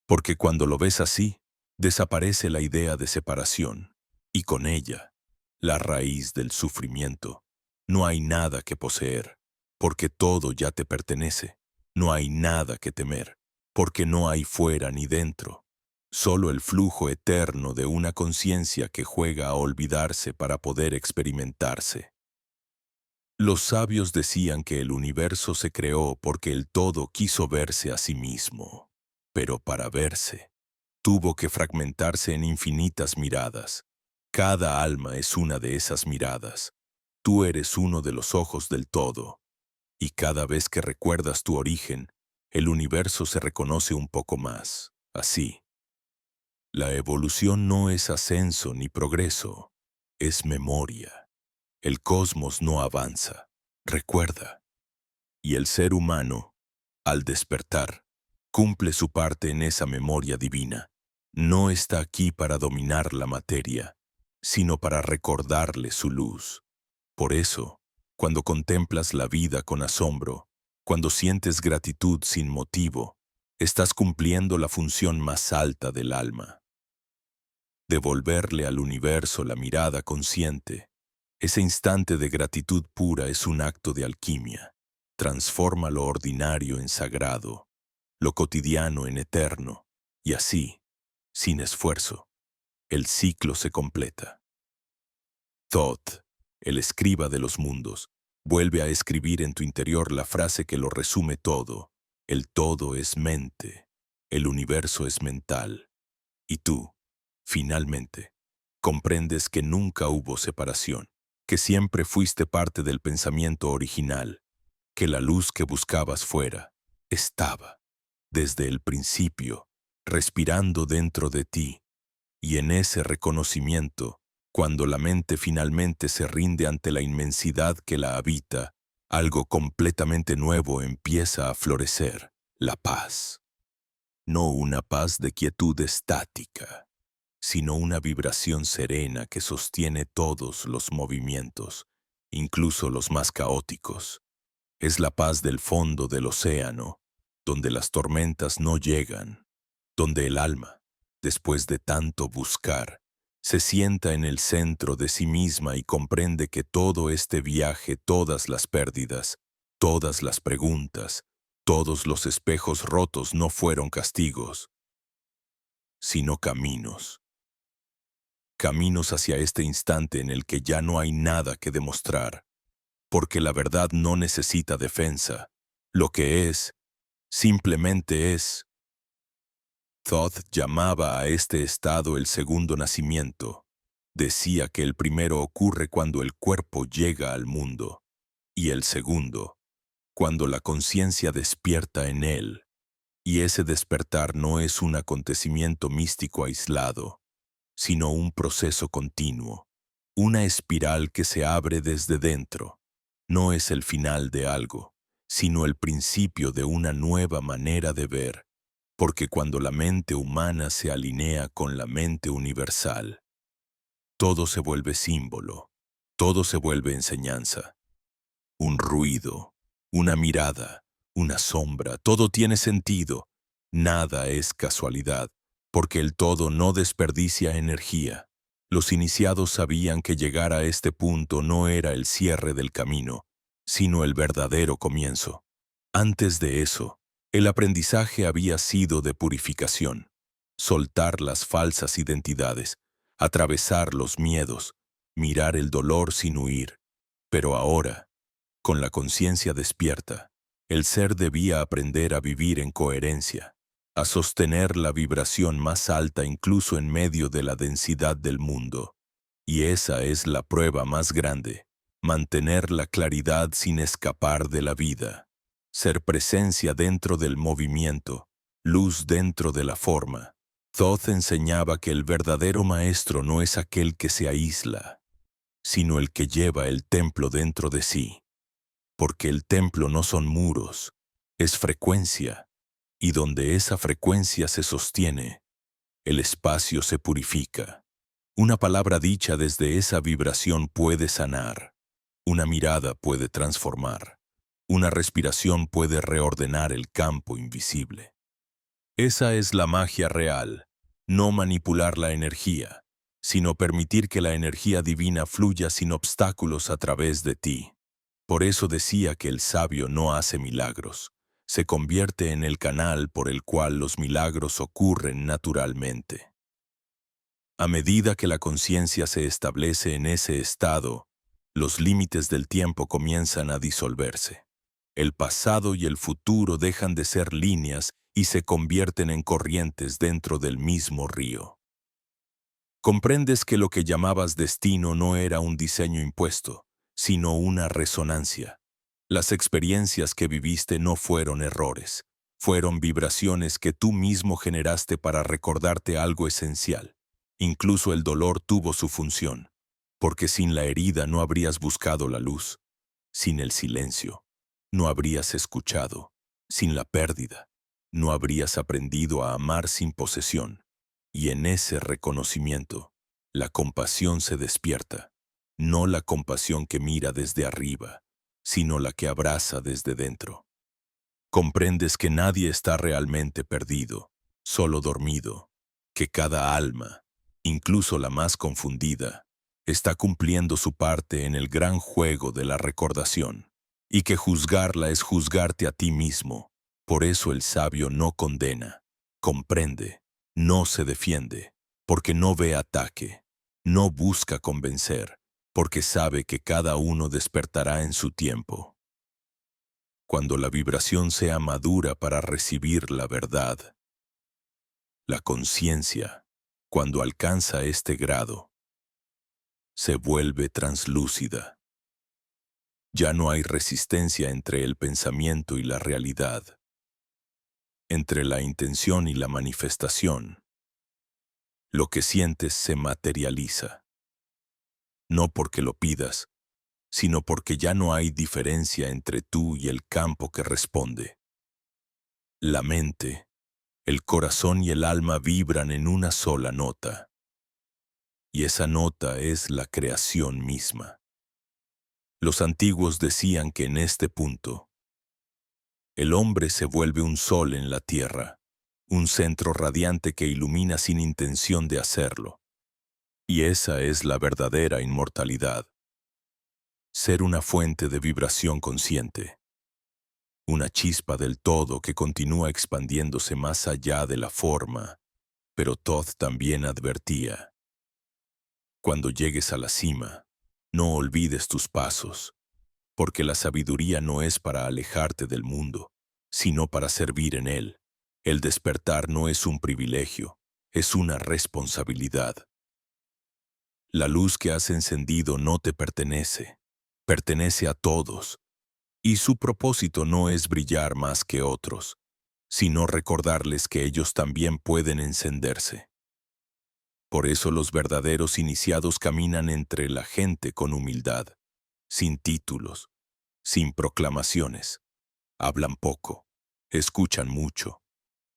porque cuando lo ves así, desaparece la idea de separación, y con ella, la raíz del sufrimiento. No hay nada que poseer, porque todo ya te pertenece. No hay nada que temer, porque no hay fuera ni dentro. Solo el flujo eterno de una conciencia que juega a olvidarse para poder experimentarse. Los sabios decían que el universo se creó porque el todo quiso verse a sí mismo. Pero para verse, tuvo que fragmentarse en infinitas miradas. Cada alma es una de esas miradas. Tú eres uno de los ojos del todo. Y cada vez que recuerdas tu origen, el universo se reconoce un poco más. Así. La evolución no es ascenso ni progreso, es memoria. El cosmos no avanza, recuerda. Y el ser humano, al despertar, cumple su parte en esa memoria divina. No está aquí para dominar la materia, sino para recordarle su luz. Por eso, cuando contemplas la vida con asombro, cuando sientes gratitud sin motivo, estás cumpliendo la función más alta del alma. Devolverle al universo la mirada consciente. Ese instante de gratitud pura es un acto de alquimia. Transforma lo ordinario en sagrado, lo cotidiano en eterno, y así, sin esfuerzo, el ciclo se completa. Thoth, el escriba de los mundos, vuelve a escribir en tu interior la frase que lo resume todo. El todo es mente, el universo es mental, y tú, finalmente, comprendes que nunca hubo separación, que siempre fuiste parte del pensamiento original, que la luz que buscabas fuera estaba. desde el principio, respirando dentro de ti, y en ese reconocimiento, cuando la mente finalmente se rinde ante la inmensidad que la habita, algo completamente nuevo empieza a florecer, la paz. No una paz de quietud estática, sino una vibración serena que sostiene todos los movimientos, incluso los más caóticos. Es la paz del fondo del océano, donde las tormentas no llegan, donde el alma, después de tanto buscar, se sienta en el centro de sí misma y comprende que todo este viaje, todas las pérdidas, todas las preguntas, todos los espejos rotos no fueron castigos, sino caminos. Caminos hacia este instante en el que ya no hay nada que demostrar, porque la verdad no necesita defensa. Lo que es, simplemente es. Thoth llamaba a este estado el segundo nacimiento. Decía que el primero ocurre cuando el cuerpo llega al mundo, y el segundo, cuando la conciencia despierta en él. Y ese despertar no es un acontecimiento místico aislado, sino un proceso continuo, una espiral que se abre desde dentro. No es el final de algo, sino el principio de una nueva manera de ver, porque cuando la mente humana se alinea con la mente universal, todo se vuelve símbolo, todo se vuelve enseñanza. Un ruido, una mirada, una sombra, todo tiene sentido. Nada es casualidad, porque el todo no desperdicia energía. Los iniciados sabían que llegar a este punto no era el cierre del camino, sino el verdadero comienzo. Antes de eso, el aprendizaje había sido de purificación, soltar las falsas identidades, atravesar los miedos, mirar el dolor sin huir. Pero ahora, con la conciencia despierta, el ser debía aprender a vivir en coherencia, a sostener la vibración más alta incluso en medio de la densidad del mundo. Y esa es la prueba más grande, mantener la claridad sin escapar de la vida, ser presencia dentro del movimiento, luz dentro de la forma. Thoth enseñaba que el verdadero maestro no es aquel que se aísla, sino el que lleva el templo dentro de sí. Porque el templo no son muros, es frecuencia, y donde esa frecuencia se sostiene, el espacio se purifica. Una palabra dicha desde esa vibración puede sanar, una mirada puede transformar, una respiración puede reordenar el campo invisible. Esa es la magia real, no manipular la energía, sino permitir que la energía divina fluya sin obstáculos a través de ti. Por eso decía que el sabio no hace milagros, se convierte en el canal por el cual los milagros ocurren naturalmente. A medida que la conciencia se establece en ese estado, los límites del tiempo comienzan a disolverse. El pasado y el futuro dejan de ser líneas y se convierten en corrientes dentro del mismo río. Comprendes que lo que llamabas destino no era un diseño impuesto, sino una resonancia. Las experiencias que viviste no fueron errores, fueron vibraciones que tú mismo generaste para recordarte algo esencial. Incluso el dolor tuvo su función, porque sin la herida no habrías buscado la luz, sin el silencio, no habrías escuchado, sin la pérdida, no habrías aprendido a amar sin posesión. Y en ese reconocimiento, la compasión se despierta, no la compasión que mira desde arriba, sino la que abraza desde dentro. Comprendes que nadie está realmente perdido, solo dormido, que cada alma, incluso la más confundida, está cumpliendo su parte en el gran juego de la recordación, y que juzgarla es juzgarte a ti mismo. Por eso el sabio no condena, comprende, no se defiende, porque no ve ataque, no busca convencer, porque sabe que cada uno despertará en su tiempo. Cuando la vibración sea madura para recibir la verdad, la conciencia, cuando alcanza este grado, se vuelve translúcida. Ya no hay resistencia entre el pensamiento y la realidad. entre la intención y la manifestación. Lo que sientes se materializa, no porque lo pidas, sino porque ya no hay diferencia entre tú y el campo que responde. La mente, el corazón y el alma vibran en una sola nota, y esa nota es la creación misma. Los antiguos decían que en este punto, el hombre se vuelve un sol en la tierra, un centro radiante que ilumina sin intención de hacerlo. Y esa es la verdadera inmortalidad. Ser una fuente de vibración consciente, una chispa del todo que continúa expandiéndose más allá de la forma, pero Todd también advertía: cuando llegues a la cima, no olvides tus pasos, porque la sabiduría no es para alejarte del mundo, sino para servir en él. El despertar no es un privilegio, es una responsabilidad. La luz que has encendido no te pertenece, pertenece a todos, y su propósito no es brillar más que otros, sino recordarles que ellos también pueden encenderse. Por eso los verdaderos iniciados caminan entre la gente con humildad, sin títulos, sin proclamaciones. Hablan poco, escuchan mucho,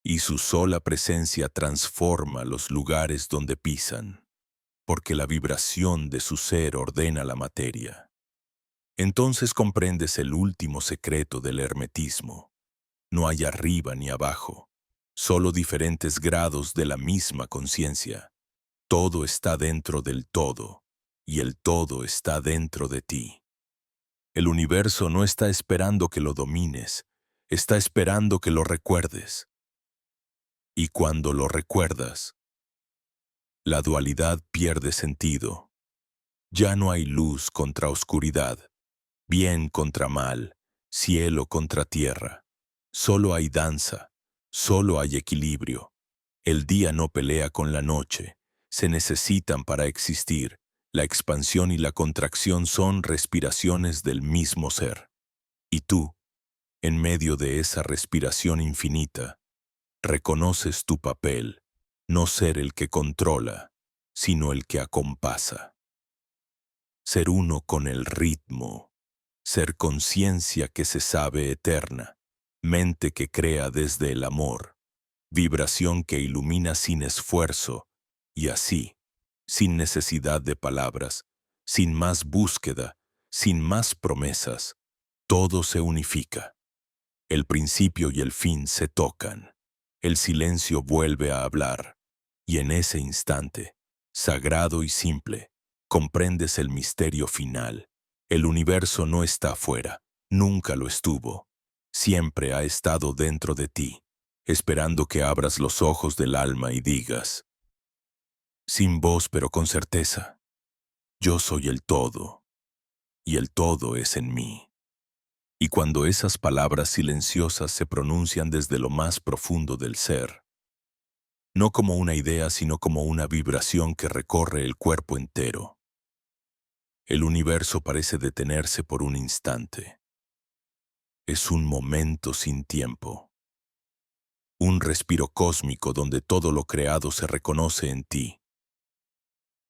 y su sola presencia transforma los lugares donde pisan, porque la vibración de su ser ordena la materia. Entonces comprendes el último secreto del hermetismo. No hay arriba ni abajo, solo diferentes grados de la misma conciencia. Todo está dentro del todo, y el todo está dentro de ti. El universo no está esperando que lo domines, está esperando que lo recuerdes. Y cuando lo recuerdas, la dualidad pierde sentido. Ya no hay luz contra oscuridad, bien contra mal, cielo contra tierra. Solo hay danza, solo hay equilibrio. El día no pelea con la noche, se necesitan para existir. La expansión y la contracción son respiraciones del mismo ser. Y tú, en medio de esa respiración infinita, reconoces tu papel, no ser el que controla, sino el que acompasa. Ser uno con el ritmo, ser conciencia que se sabe eterna, mente que crea desde el amor, vibración que ilumina sin esfuerzo, y así, sin necesidad de palabras, sin más búsqueda, sin más promesas, todo se unifica. El principio y el fin se tocan. El silencio vuelve a hablar, y en ese instante, sagrado y simple, comprendes el misterio final. El universo no está afuera, nunca lo estuvo. Siempre ha estado dentro de ti, esperando que abras los ojos del alma y digas, sin voz pero con certeza, yo soy el todo, y el todo es en mí. Y cuando esas palabras silenciosas se pronuncian desde lo más profundo del ser, no como una idea sino como una vibración que recorre el cuerpo entero, el universo parece detenerse por un instante. Es un momento sin tiempo, un respiro cósmico donde todo lo creado se reconoce en ti.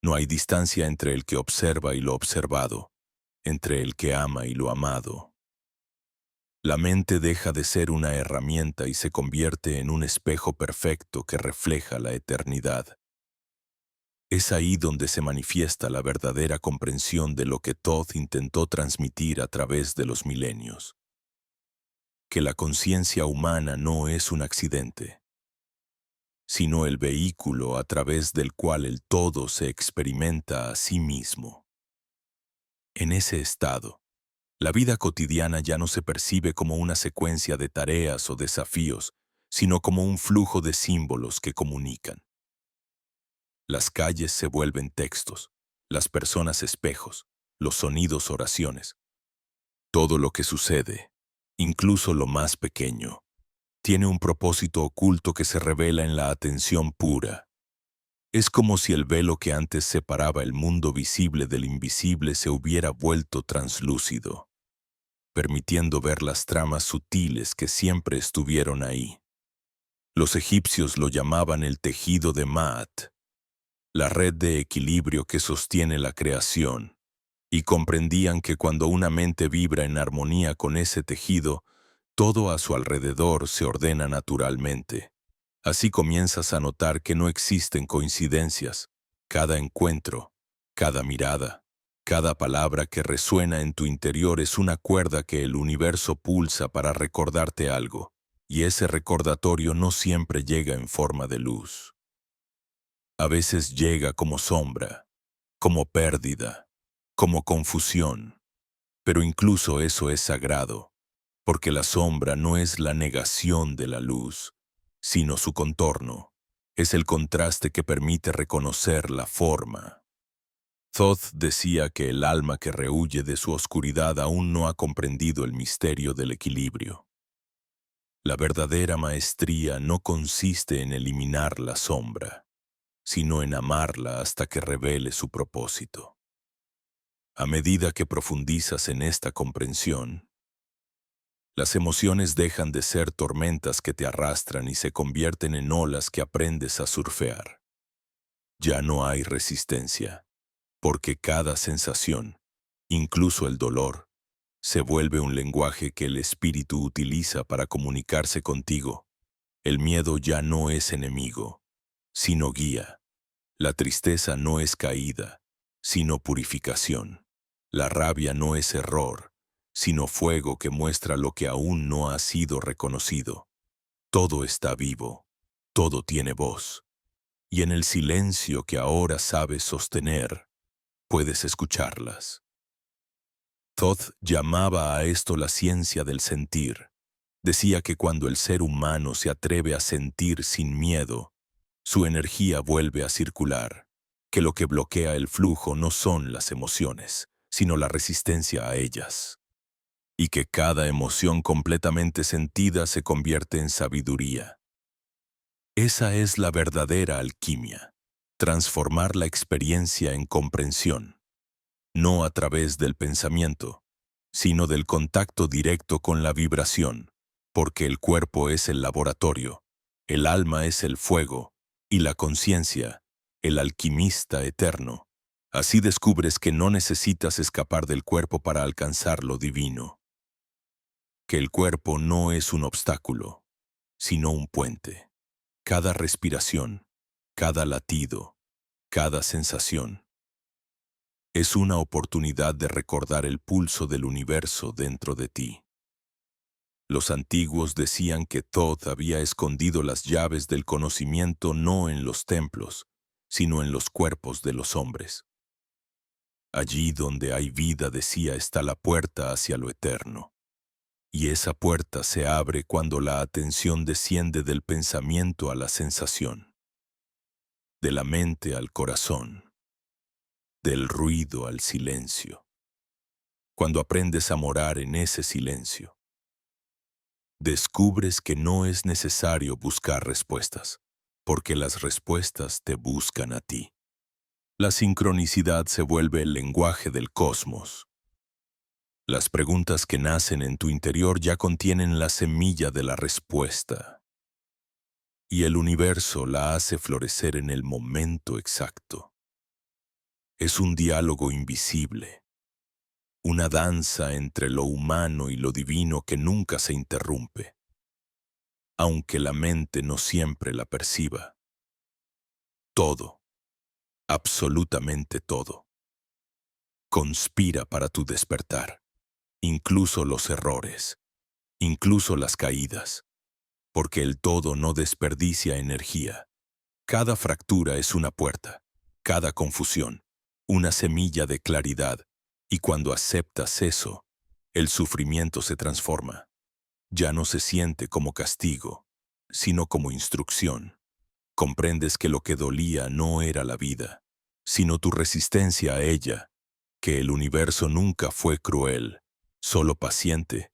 No hay distancia entre el que observa y lo observado, entre el que ama y lo amado. La mente deja de ser una herramienta y se convierte en un espejo perfecto que refleja la eternidad. Es ahí donde se manifiesta la verdadera comprensión de lo que Todd intentó transmitir a través de los milenios. Que la conciencia humana no es un accidente, sino el vehículo a través del cual el todo se experimenta a sí mismo. En ese estado, la vida cotidiana ya no se percibe como una secuencia de tareas o desafíos, sino como un flujo de símbolos que comunican. Las calles se vuelven textos, las personas espejos, los sonidos oraciones. Todo lo que sucede, incluso lo más pequeño, tiene un propósito oculto que se revela en la atención pura. Es como si el velo que antes separaba el mundo visible del invisible se hubiera vuelto translúcido, permitiendo ver las tramas sutiles que siempre estuvieron ahí. Los egipcios lo llamaban el tejido de Maat, la red de equilibrio que sostiene la creación, y comprendían que cuando una mente vibra en armonía con ese tejido, todo a su alrededor se ordena naturalmente. Así comienzas a notar que no existen coincidencias. Cada encuentro, cada mirada, cada palabra que resuena en tu interior es una cuerda que el universo pulsa para recordarte algo, y ese recordatorio no siempre llega en forma de luz. A veces llega como sombra, como pérdida, como confusión, pero incluso eso es sagrado, porque la sombra no es la negación de la luz, sino su contorno. Es el contraste que permite reconocer la forma. Thoth decía que el alma que rehuye de su oscuridad aún no ha comprendido el misterio del equilibrio. La verdadera maestría no consiste en eliminar la sombra, sino en amarla hasta que revele su propósito. A medida que profundizas en esta comprensión, las emociones dejan de ser tormentas que te arrastran y se convierten en olas que aprendes a surfear. Ya no hay resistencia, porque cada sensación, incluso el dolor, se vuelve un lenguaje que el espíritu utiliza para comunicarse contigo. El miedo ya no es enemigo, sino guía. La tristeza no es caída, sino purificación. La rabia no es error, sino fuego que muestra lo que aún no ha sido reconocido. Todo está vivo, todo tiene voz, y en el silencio que ahora sabes sostener, puedes escucharlas. Thoth llamaba a esto la ciencia del sentir. Decía que cuando el ser humano se atreve a sentir sin miedo, su energía vuelve a circular, que lo que bloquea el flujo no son las emociones, sino la resistencia a ellas, y que cada emoción completamente sentida se convierte en sabiduría. Esa es la verdadera alquimia, transformar la experiencia en comprensión, no a través del pensamiento, sino del contacto directo con la vibración, porque el cuerpo es el laboratorio, el alma es el fuego, y la conciencia, el alquimista eterno. Así descubres que no necesitas escapar del cuerpo para alcanzar lo divino, que el cuerpo no es un obstáculo, sino un puente. Cada respiración, cada latido, cada sensación, es una oportunidad de recordar el pulso del universo dentro de ti. Los antiguos decían que Thoth había escondido las llaves del conocimiento no en los templos, sino en los cuerpos de los hombres. Allí donde hay vida, decía, está la puerta hacia lo eterno. Y esa puerta se abre cuando la atención desciende del pensamiento a la sensación, de la mente al corazón, del ruido al silencio. Cuando aprendes a morar en ese silencio, descubres que no es necesario buscar respuestas, porque las respuestas te buscan a ti. La sincronicidad se vuelve el lenguaje del cosmos. Las preguntas que nacen en tu interior ya contienen la semilla de la respuesta, y el universo la hace florecer en el momento exacto. Es un diálogo invisible, una danza entre lo humano y lo divino que nunca se interrumpe, aunque la mente no siempre la perciba. Todo, absolutamente todo, conspira para tu despertar, incluso los errores, incluso las caídas, porque el todo no desperdicia energía. Cada fractura es una puerta, cada confusión, una semilla de claridad, y cuando aceptas eso, el sufrimiento se transforma. Ya no se siente como castigo, sino como instrucción. Comprendes que lo que dolía no era la vida, sino tu resistencia a ella, que el universo nunca fue cruel, solo paciente,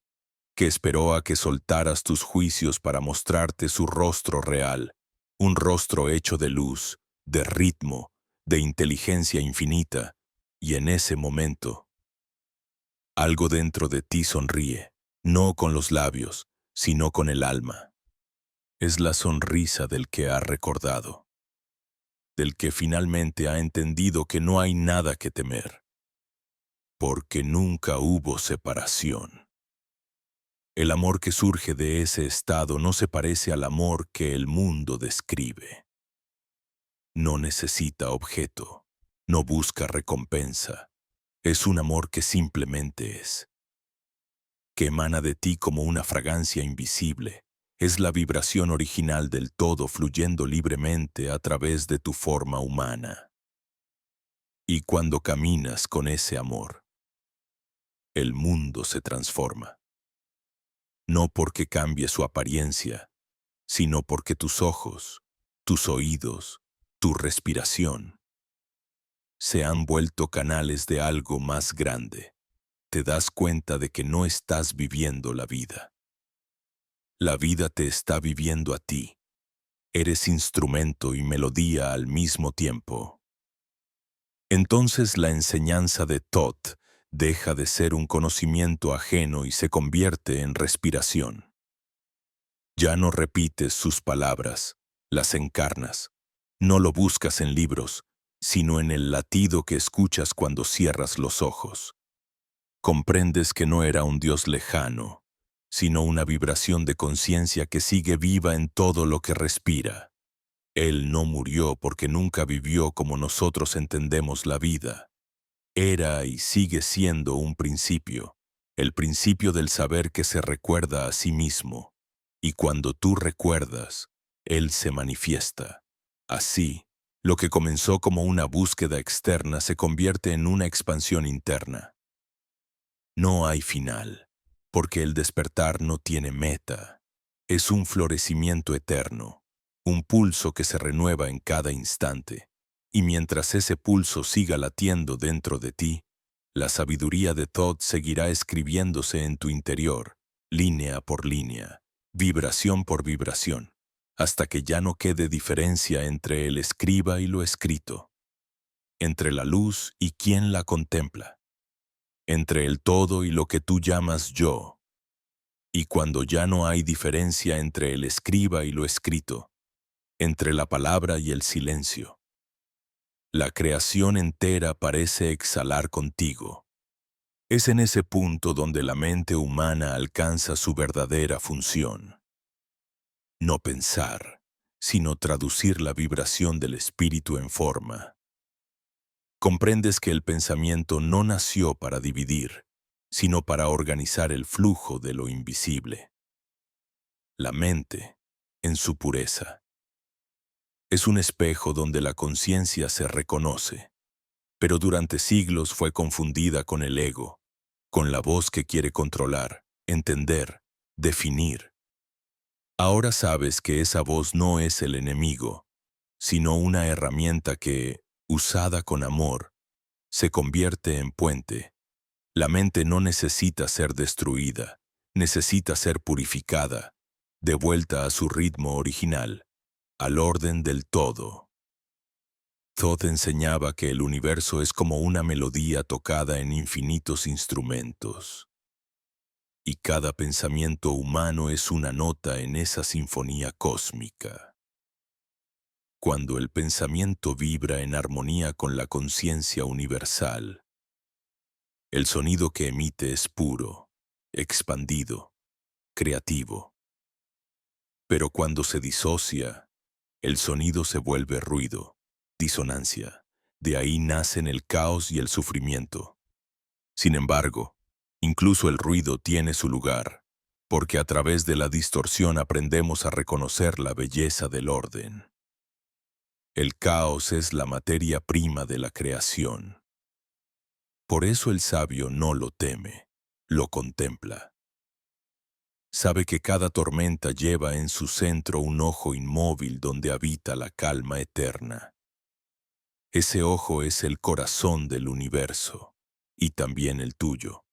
que esperó a que soltaras tus juicios para mostrarte su rostro real, un rostro hecho de luz, de ritmo, de inteligencia infinita, y en ese momento, algo dentro de ti sonríe, no con los labios, sino con el alma. Es la sonrisa del que ha recordado, del que finalmente ha entendido que no hay nada que temer, porque nunca hubo separación. El amor que surge de ese estado no se parece al amor que el mundo describe. No necesita objeto, no busca recompensa. Es un amor que simplemente es, que emana de ti como una fragancia invisible. Es la vibración original del todo fluyendo libremente a través de tu forma humana. Y cuando caminas con ese amor, el mundo se transforma. No porque cambie su apariencia, sino porque tus ojos, tus oídos, tu respiración se han vuelto canales de algo más grande. Te das cuenta de que no estás viviendo la vida. La vida te está viviendo a ti. Eres instrumento y melodía al mismo tiempo. Entonces la enseñanza de Thoth deja de ser un conocimiento ajeno y se convierte en respiración. Ya no repites sus palabras, las encarnas. No lo buscas en libros, sino en el latido que escuchas cuando cierras los ojos. Comprendes que no era un Dios lejano, sino una vibración de conciencia que sigue viva en todo lo que respira. Él no murió porque nunca vivió como nosotros entendemos la vida. Era y sigue siendo un principio, el principio del saber que se recuerda a sí mismo. Y cuando tú recuerdas, Él se manifiesta. Así, lo que comenzó como una búsqueda externa se convierte en una expansión interna. No hay final, porque el despertar no tiene meta. Es un florecimiento eterno, un pulso que se renueva en cada instante. Y mientras ese pulso siga latiendo dentro de ti, la sabiduría de Thoth seguirá escribiéndose en tu interior, línea por línea, vibración por vibración, hasta que ya no quede diferencia entre el escriba y lo escrito, entre la luz y quien la contempla, entre el todo y lo que tú llamas yo. Y cuando ya no hay diferencia entre el escriba y lo escrito, entre la palabra y el silencio, la creación entera parece exhalar contigo. Es en ese punto donde la mente humana alcanza su verdadera función. No pensar, sino traducir la vibración del espíritu en forma. Comprendes que el pensamiento no nació para dividir, sino para organizar el flujo de lo invisible. La mente, en su pureza, es un espejo donde la conciencia se reconoce, pero durante siglos fue confundida con el ego, con la voz que quiere controlar, entender, definir. Ahora sabes que esa voz no es el enemigo, sino una herramienta que, usada con amor, se convierte en puente. La mente no necesita ser destruida, necesita ser purificada, devuelta a su ritmo original, al orden del todo. Thoth enseñaba que el universo es como una melodía tocada en infinitos instrumentos, y cada pensamiento humano es una nota en esa sinfonía cósmica. Cuando el pensamiento vibra en armonía con la conciencia universal, el sonido que emite es puro, expandido, creativo. Pero cuando se disocia, el sonido se vuelve ruido, disonancia. De ahí nacen el caos y el sufrimiento. Sin embargo, incluso el ruido tiene su lugar, porque a través de la distorsión aprendemos a reconocer la belleza del orden. El caos es la materia prima de la creación. Por eso el sabio no lo teme, lo contempla. Sabe que cada tormenta lleva en su centro un ojo inmóvil donde habita la calma eterna. Ese ojo es el corazón del universo, y también el tuyo.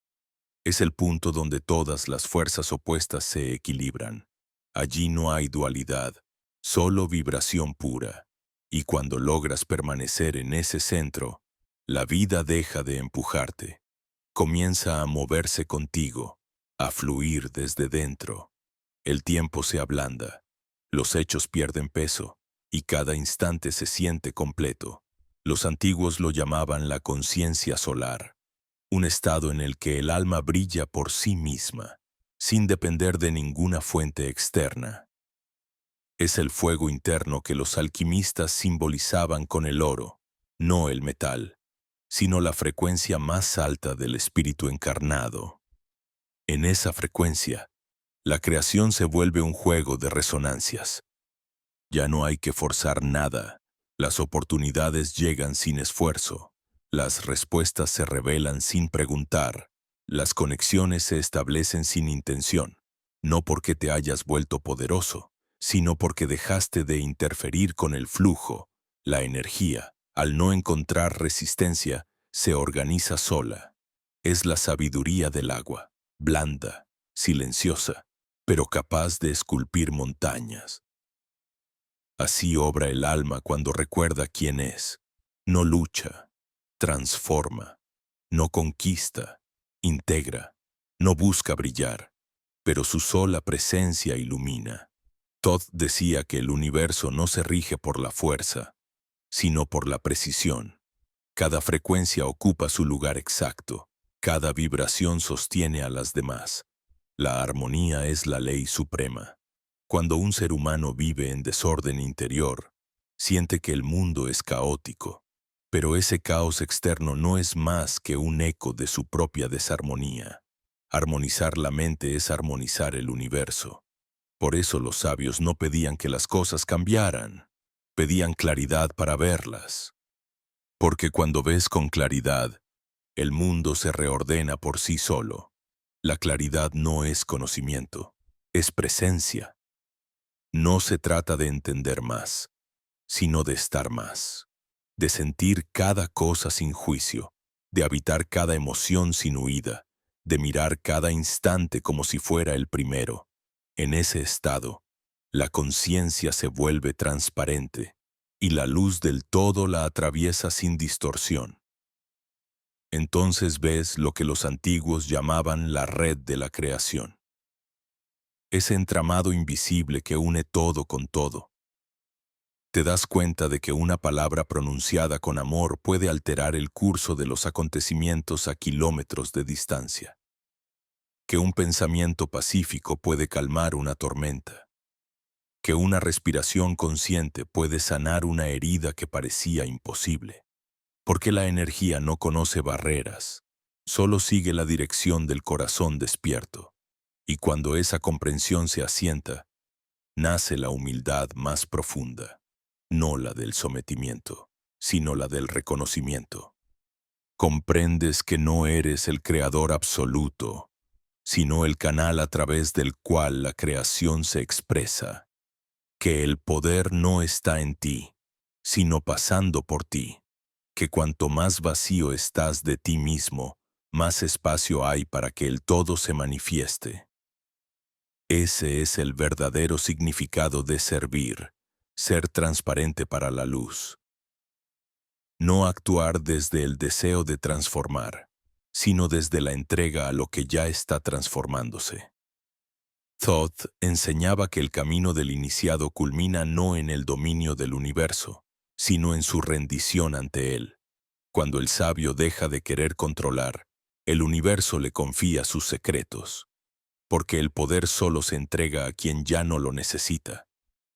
Es el punto donde todas las fuerzas opuestas se equilibran. Allí no hay dualidad, solo vibración pura. Y cuando logras permanecer en ese centro, la vida deja de empujarte. Comienza a moverse contigo, a fluir desde dentro. El tiempo se ablanda. Los hechos pierden peso, y cada instante se siente completo. Los antiguos lo llamaban la conciencia solar, un estado en el que el alma brilla por sí misma, sin depender de ninguna fuente externa. Es el fuego interno que los alquimistas simbolizaban con el oro, no el metal, sino la frecuencia más alta del espíritu encarnado. En esa frecuencia, la creación se vuelve un juego de resonancias. Ya no hay que forzar nada. Las oportunidades llegan sin esfuerzo. Las respuestas se revelan sin preguntar. Las conexiones se establecen sin intención. No porque te hayas vuelto poderoso, sino porque dejaste de interferir con el flujo. La energía, al no encontrar resistencia, se organiza sola. Es la sabiduría del agua, blanda, silenciosa, pero capaz de esculpir montañas. Así obra el alma cuando recuerda quién es. No lucha, transforma, no conquista, integra, no busca brillar, pero su sola presencia ilumina. Todd decía que el universo no se rige por la fuerza, sino por la precisión. Cada frecuencia ocupa su lugar exacto, cada vibración sostiene a las demás. La armonía es la ley suprema. Cuando un ser humano vive en desorden interior, siente que el mundo es caótico, pero ese caos externo no es más que un eco de su propia desarmonía. Armonizar la mente es armonizar el universo. Por eso los sabios no pedían que las cosas cambiaran, pedían claridad para verlas. Porque cuando ves con claridad, el mundo se reordena por sí solo. La claridad no es conocimiento, es presencia. No se trata de entender más, sino de estar más, de sentir cada cosa sin juicio, de habitar cada emoción sin huida, de mirar cada instante como si fuera el primero. En ese estado, la conciencia se vuelve transparente y la luz del todo la atraviesa sin distorsión. Entonces ves lo que los antiguos llamaban la red de la creación. Ese entramado invisible que une todo con todo. Te das cuenta de que una palabra pronunciada con amor puede alterar el curso de los acontecimientos a kilómetros de distancia. Que un pensamiento pacífico puede calmar una tormenta. Que una respiración consciente puede sanar una herida que parecía imposible. Porque la energía no conoce barreras, solo sigue la dirección del corazón despierto. Y cuando esa comprensión se asienta, nace la humildad más profunda, no la del sometimiento, sino la del reconocimiento. Comprendes que no eres el creador absoluto, sino el canal a través del cual la creación se expresa, que el poder no está en ti, sino pasando por ti, que cuanto más vacío estás de ti mismo, más espacio hay para que el todo se manifieste. Ese es el verdadero significado de servir, ser transparente para la luz. No actuar desde el deseo de transformar, sino desde la entrega a lo que ya está transformándose. Thoth enseñaba que el camino del iniciado culmina no en el dominio del universo, sino en su rendición ante él. Cuando el sabio deja de querer controlar, el universo le confía sus secretos. Porque el poder solo se entrega a quien ya no lo necesita.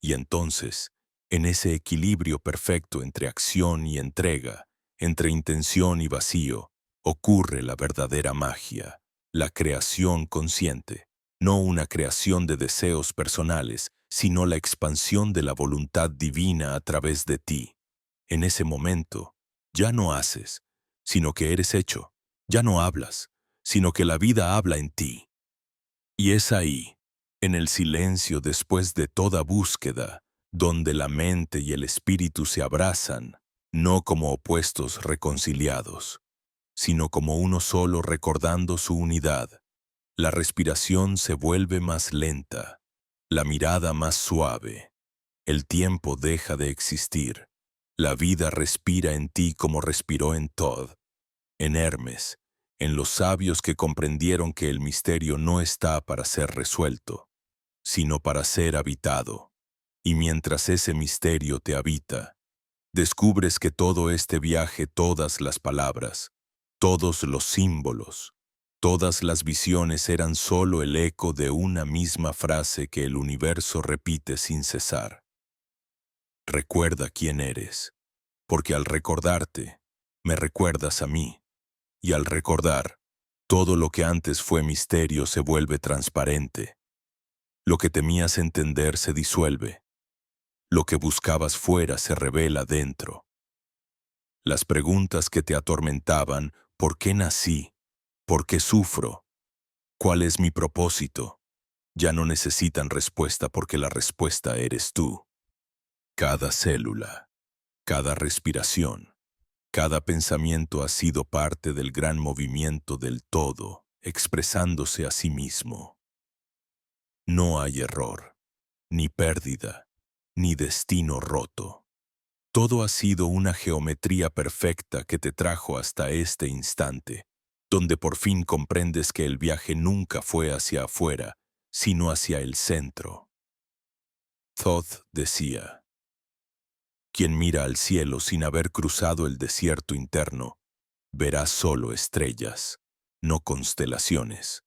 Y entonces, en ese equilibrio perfecto entre acción y entrega, entre intención y vacío, ocurre la verdadera magia, la creación consciente, no una creación de deseos personales, sino la expansión de la voluntad divina a través de ti. En ese momento, ya no haces, sino que eres hecho, ya no hablas, sino que la vida habla en ti. Y es ahí, en el silencio después de toda búsqueda, donde la mente y el espíritu se abrazan, no como opuestos reconciliados, sino como uno solo recordando su unidad. La respiración se vuelve más lenta, la mirada más suave, el tiempo deja de existir, la vida respira en ti como respiró en Thoth, en Hermes, en los sabios que comprendieron que el misterio no está para ser resuelto, sino para ser habitado. Y mientras ese misterio te habita, descubres que todo este viaje, todas las palabras, todos los símbolos, todas las visiones eran solo el eco de una misma frase que el universo repite sin cesar. Recuerda quién eres, porque al recordarte, me recuerdas a mí, y al recordar, todo lo que antes fue misterio se vuelve transparente. Lo que temías entender se disuelve. Lo que buscabas fuera se revela dentro. Las preguntas que te atormentaban, ¿por qué nací? ¿Por qué sufro? ¿Cuál es mi propósito? Ya no necesitan respuesta porque la respuesta eres tú. Cada célula, cada respiración, cada pensamiento ha sido parte del gran movimiento del todo, expresándose a sí mismo. No hay error, ni pérdida, ni destino roto. Todo ha sido una geometría perfecta que te trajo hasta este instante, donde por fin comprendes que el viaje nunca fue hacia afuera, sino hacia el centro. Thoth decía: quien mira al cielo sin haber cruzado el desierto interno, verá solo estrellas, no constelaciones.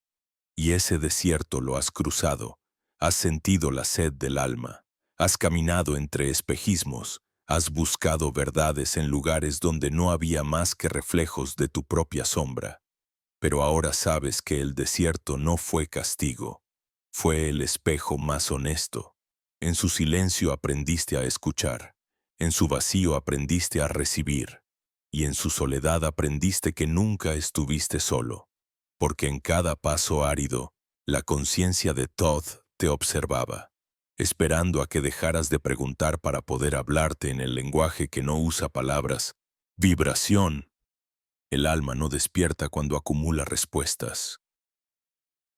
Y ese desierto lo has cruzado, has sentido la sed del alma, has caminado entre espejismos, has buscado verdades en lugares donde no había más que reflejos de tu propia sombra. Pero ahora sabes que el desierto no fue castigo, fue el espejo más honesto. En su silencio aprendiste a escuchar, en su vacío aprendiste a recibir, y en su soledad aprendiste que nunca estuviste solo, porque en cada paso árido, la conciencia de Thoth te observaba, esperando a que dejaras de preguntar para poder hablarte en el lenguaje que no usa palabras. Vibración. El alma no despierta cuando acumula respuestas,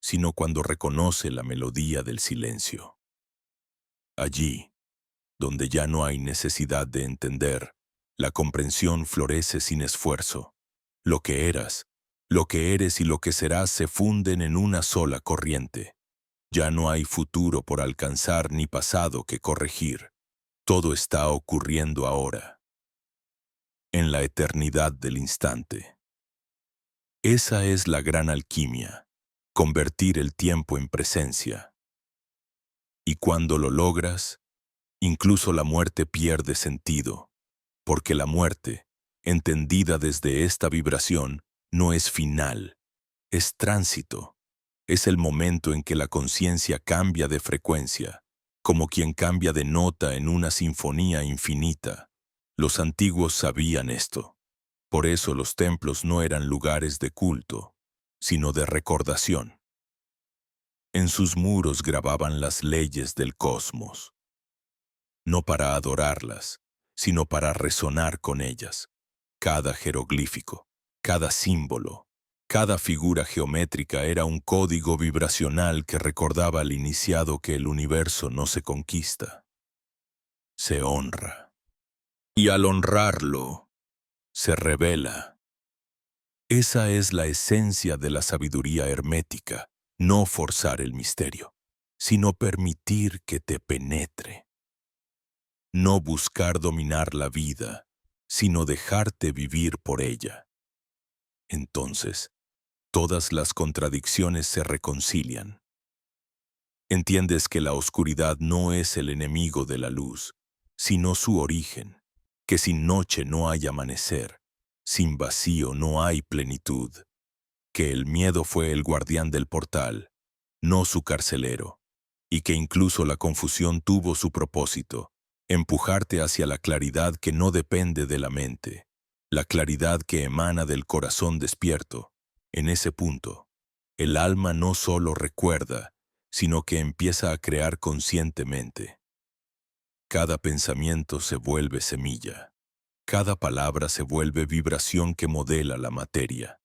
sino cuando reconoce la melodía del silencio. Allí, donde ya no hay necesidad de entender, la comprensión florece sin esfuerzo. Lo que eras, lo que eres y lo que serás se funden en una sola corriente. Ya no hay futuro por alcanzar ni pasado que corregir. Todo está ocurriendo ahora, en la eternidad del instante. Esa es la gran alquimia, convertir el tiempo en presencia. Y cuando lo logras, incluso la muerte pierde sentido, porque la muerte, entendida desde esta vibración, no es final, es tránsito. Es el momento en que la conciencia cambia de frecuencia, como quien cambia de nota en una sinfonía infinita. Los antiguos sabían esto. Por eso los templos no eran lugares de culto, sino de recordación. En sus muros grababan las leyes del cosmos, no para adorarlas, sino para resonar con ellas. Cada jeroglífico, cada símbolo, cada figura geométrica era un código vibracional que recordaba al iniciado que el universo no se conquista, se honra. Y al honrarlo, se revela. Esa es la esencia de la sabiduría hermética, no forzar el misterio, sino permitir que te penetre. No buscar dominar la vida, sino dejarte vivir por ella. Entonces, todas las contradicciones se reconcilian. Entiendes que la oscuridad no es el enemigo de la luz, sino su origen, que sin noche no hay amanecer, sin vacío no hay plenitud, que el miedo fue el guardián del portal, no su carcelero, y que incluso la confusión tuvo su propósito, empujarte hacia la claridad que no depende de la mente, la claridad que emana del corazón despierto. En ese punto, el alma no solo recuerda, sino que empieza a crear conscientemente. Cada pensamiento se vuelve semilla. Cada palabra se vuelve vibración que modela la materia.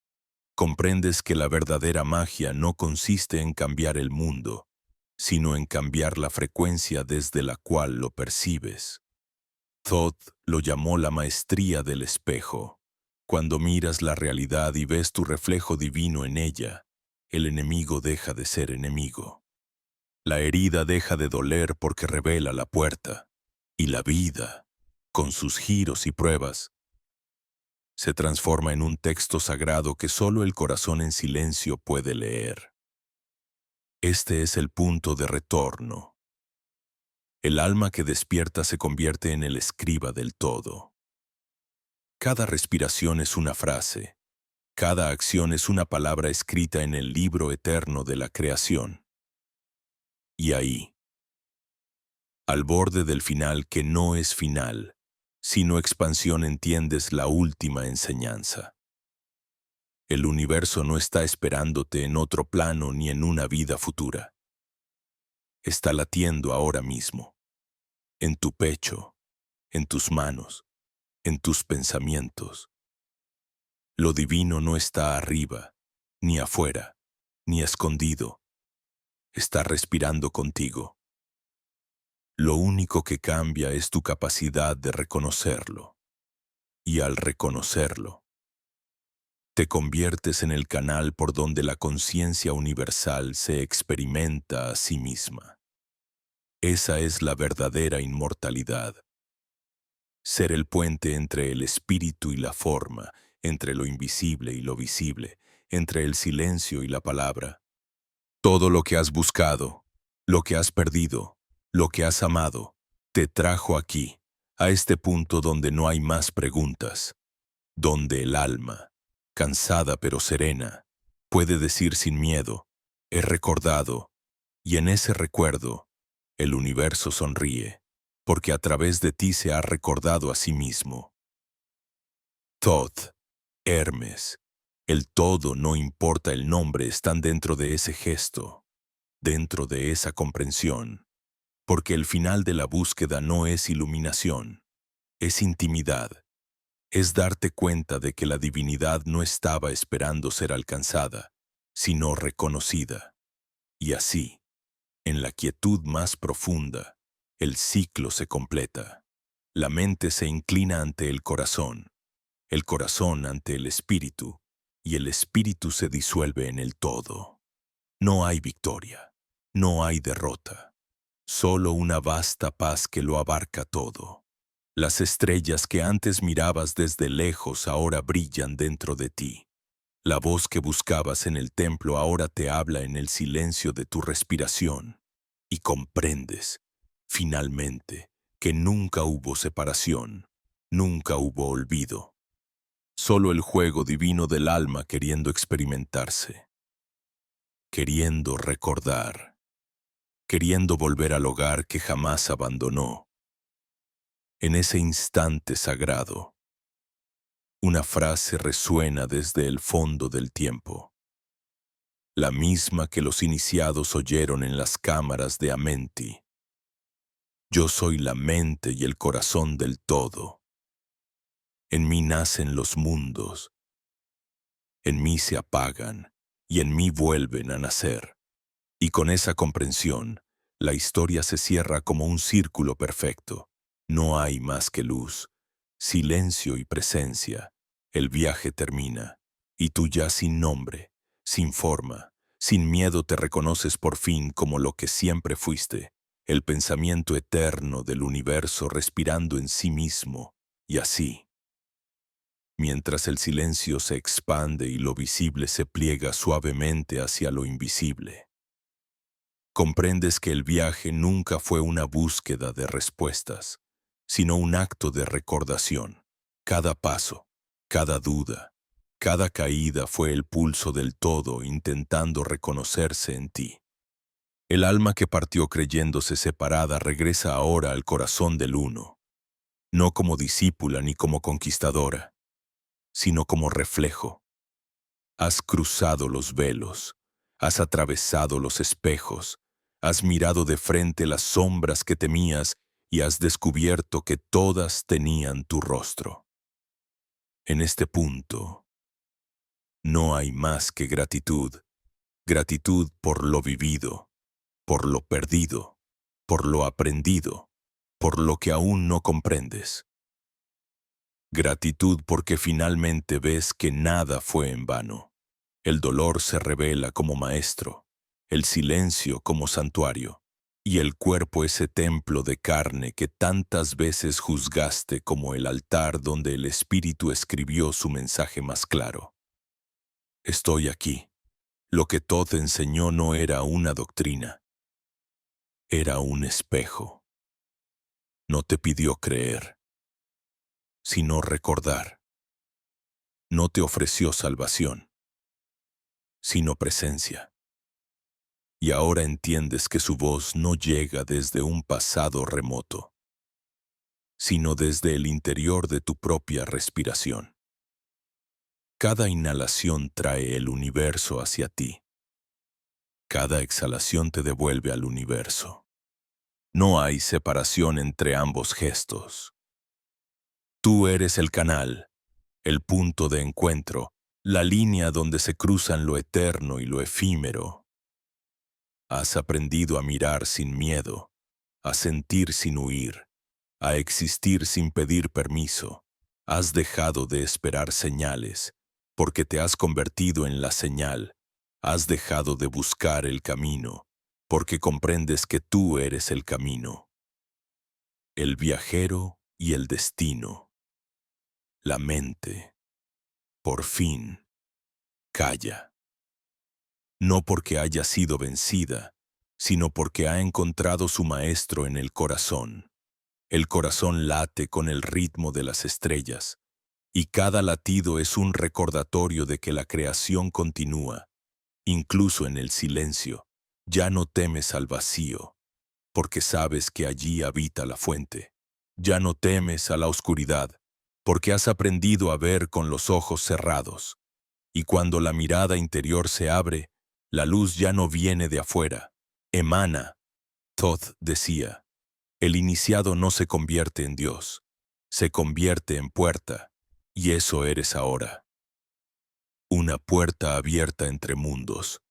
Comprendes que la verdadera magia no consiste en cambiar el mundo, sino en cambiar la frecuencia desde la cual lo percibes. Thoth lo llamó la maestría del espejo. Cuando miras la realidad y ves tu reflejo divino en ella, el enemigo deja de ser enemigo. La herida deja de doler porque revela la puerta, y la vida, con sus giros y pruebas, se transforma en un texto sagrado que solo el corazón en silencio puede leer. Este es el punto de retorno. El alma que despierta se convierte en el escriba del todo. Cada respiración es una frase, cada acción es una palabra escrita en el libro eterno de la creación. Y ahí, al borde del final que no es final, sino expansión, entiendes la última enseñanza. El universo no está esperándote en otro plano ni en una vida futura. Está latiendo ahora mismo, en tu pecho, en tus manos, en tus pensamientos. Lo divino no está arriba, ni afuera, ni escondido. Está respirando contigo. Lo único que cambia es tu capacidad de reconocerlo. Y al reconocerlo, te conviertes en el canal por donde la conciencia universal se experimenta a sí misma. Esa es la verdadera inmortalidad. Ser el puente entre el espíritu y la forma, entre lo invisible y lo visible, entre el silencio y la palabra. Todo lo que has buscado, lo que has perdido, lo que has amado, te trajo aquí, a este punto donde no hay más preguntas, donde el alma, cansada pero serena, puede decir sin miedo, he recordado, y en ese recuerdo, el universo sonríe, porque a través de ti se ha recordado a sí mismo. Thoth, Hermes, el todo, no importa el nombre, están dentro de ese gesto, dentro de esa comprensión, porque el final de la búsqueda no es iluminación, es intimidad. Es darte cuenta de que la divinidad no estaba esperando ser alcanzada, sino reconocida. Y así, en la quietud más profunda, el ciclo se completa. La mente se inclina ante el corazón ante el espíritu, y el espíritu se disuelve en el todo. No hay victoria, no hay derrota, solo una vasta paz que lo abarca todo. Las estrellas que antes mirabas desde lejos ahora brillan dentro de ti. La voz que buscabas en el templo ahora te habla en el silencio de tu respiración. Y comprendes, finalmente, que nunca hubo separación, nunca hubo olvido. Solo el juego divino del alma queriendo experimentarse, queriendo recordar, queriendo volver al hogar que jamás abandonó. En ese instante sagrado, una frase resuena desde el fondo del tiempo, la misma que los iniciados oyeron en las cámaras de Amenti. Yo soy la mente y el corazón del todo. En mí nacen los mundos, en mí se apagan y en mí vuelven a nacer. Y con esa comprensión, la historia se cierra como un círculo perfecto. No hay más que luz, silencio y presencia. El viaje termina, y tú ya sin nombre, sin forma, sin miedo te reconoces por fin como lo que siempre fuiste, el pensamiento eterno del universo respirando en sí mismo, y así. Mientras el silencio se expande y lo visible se pliega suavemente hacia lo invisible, comprendes que el viaje nunca fue una búsqueda de respuestas, sino un acto de recordación. Cada paso, cada duda, cada caída fue el pulso del todo intentando reconocerse en ti. El alma que partió creyéndose separada regresa ahora al corazón del uno, no como discípula ni como conquistadora, sino como reflejo. Has cruzado los velos, has atravesado los espejos, has mirado de frente las sombras que temías y has descubierto que todas tenían tu rostro. En este punto, no hay más que gratitud, gratitud por lo vivido, por lo perdido, por lo aprendido, por lo que aún no comprendes. Gratitud porque finalmente ves que nada fue en vano. El dolor se revela como maestro, el silencio como santuario, y el cuerpo ese templo de carne que tantas veces juzgaste como el altar donde el Espíritu escribió su mensaje más claro. Estoy aquí. Lo que Todd enseñó no era una doctrina, era un espejo. No te pidió creer, sino recordar. No te ofreció salvación, sino presencia. Y ahora entiendes que su voz no llega desde un pasado remoto, sino desde el interior de tu propia respiración. Cada inhalación trae el universo hacia ti. Cada exhalación te devuelve al universo. No hay separación entre ambos gestos. Tú eres el canal, el punto de encuentro, la línea donde se cruzan lo eterno y lo efímero. Has aprendido a mirar sin miedo, a sentir sin huir, a existir sin pedir permiso. Has dejado de esperar señales, porque te has convertido en la señal. Has dejado de buscar el camino, porque comprendes que tú eres el camino. El viajero y el destino. La mente, por fin, calla. No porque haya sido vencida, sino porque ha encontrado su maestro en el corazón. El corazón late con el ritmo de las estrellas, y cada latido es un recordatorio de que la creación continúa, incluso en el silencio. Ya no temes al vacío, porque sabes que allí habita la fuente. Ya no temes a la oscuridad, porque has aprendido a ver con los ojos cerrados. Y cuando la mirada interior se abre, la luz ya no viene de afuera, emana. Todd decía, el iniciado no se convierte en Dios, se convierte en puerta, y eso eres ahora. Una puerta abierta entre mundos,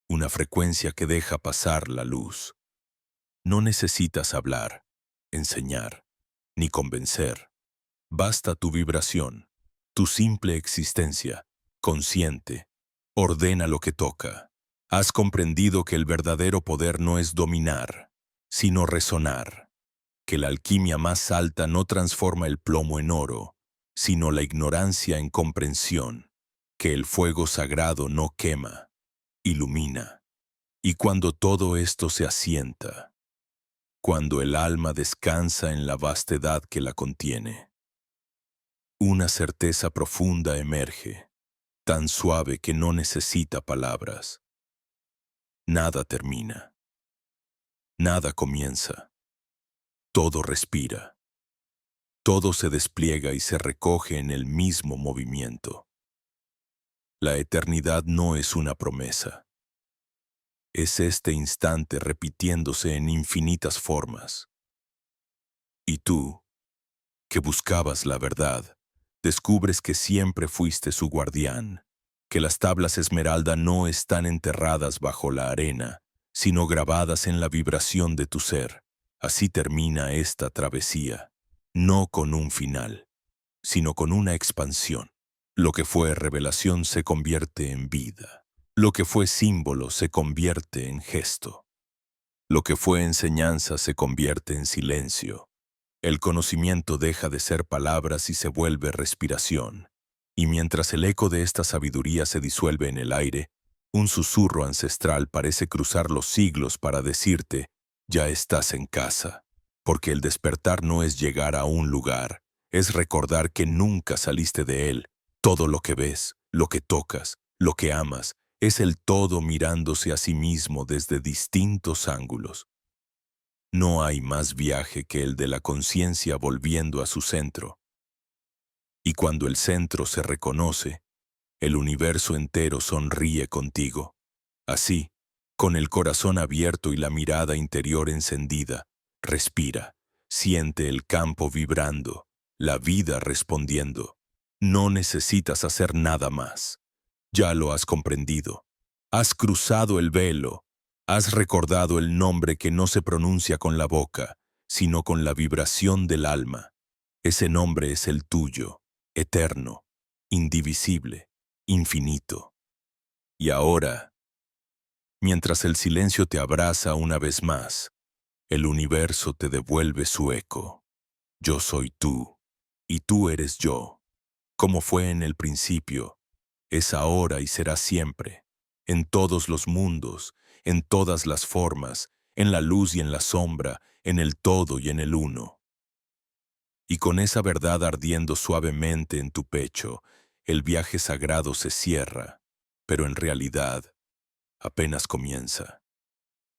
una frecuencia que deja pasar la luz. No necesitas hablar, enseñar, ni convencer. Basta tu vibración, tu simple existencia, consciente. Ordena lo que toca. Has comprendido que el verdadero poder no es dominar, sino resonar. Que la alquimia más alta no transforma el plomo en oro, sino la ignorancia en comprensión. Que el fuego sagrado no quema, ilumina. Y cuando todo esto se asienta, cuando el alma descansa en la vastedad que la contiene, una certeza profunda emerge, tan suave que no necesita palabras. Nada termina, nada comienza, todo respira, todo se despliega y se recoge en el mismo movimiento. La eternidad no es una promesa, es este instante repitiéndose en infinitas formas. Y tú, que buscabas la verdad, descubres que siempre fuiste su guardián, que las tablas esmeralda no están enterradas bajo la arena, sino grabadas en la vibración de tu ser. Así termina esta travesía, no con un final, sino con una expansión. Lo que fue revelación se convierte en vida. Lo que fue símbolo se convierte en gesto. Lo que fue enseñanza se convierte en silencio. El conocimiento deja de ser palabras y se vuelve respiración. Y mientras el eco de esta sabiduría se disuelve en el aire, un susurro ancestral parece cruzar los siglos para decirte, ya estás en casa. Porque el despertar no es llegar a un lugar, es recordar que nunca saliste de él. Todo lo que ves, lo que tocas, lo que amas, es el todo mirándose a sí mismo desde distintos ángulos. No hay más viaje que el de la conciencia volviendo a su centro. Y cuando el centro se reconoce, el universo entero sonríe contigo. Así, con el corazón abierto y la mirada interior encendida, respira, siente el campo vibrando, la vida respondiendo. No necesitas hacer nada más. Ya lo has comprendido. Has cruzado el velo. Has recordado el nombre que no se pronuncia con la boca, sino con la vibración del alma. Ese nombre es el tuyo, eterno, indivisible, infinito. Y ahora, Mientras el silencio te abraza una vez más, el universo te devuelve su eco. Yo soy tú, y tú eres yo. Como fue en el principio, es ahora y será siempre, en todos los mundos, en todas las formas, en la luz y en la sombra, en el todo y en el uno. Y con esa verdad ardiendo suavemente en tu pecho, el viaje sagrado se cierra, pero en realidad apenas comienza.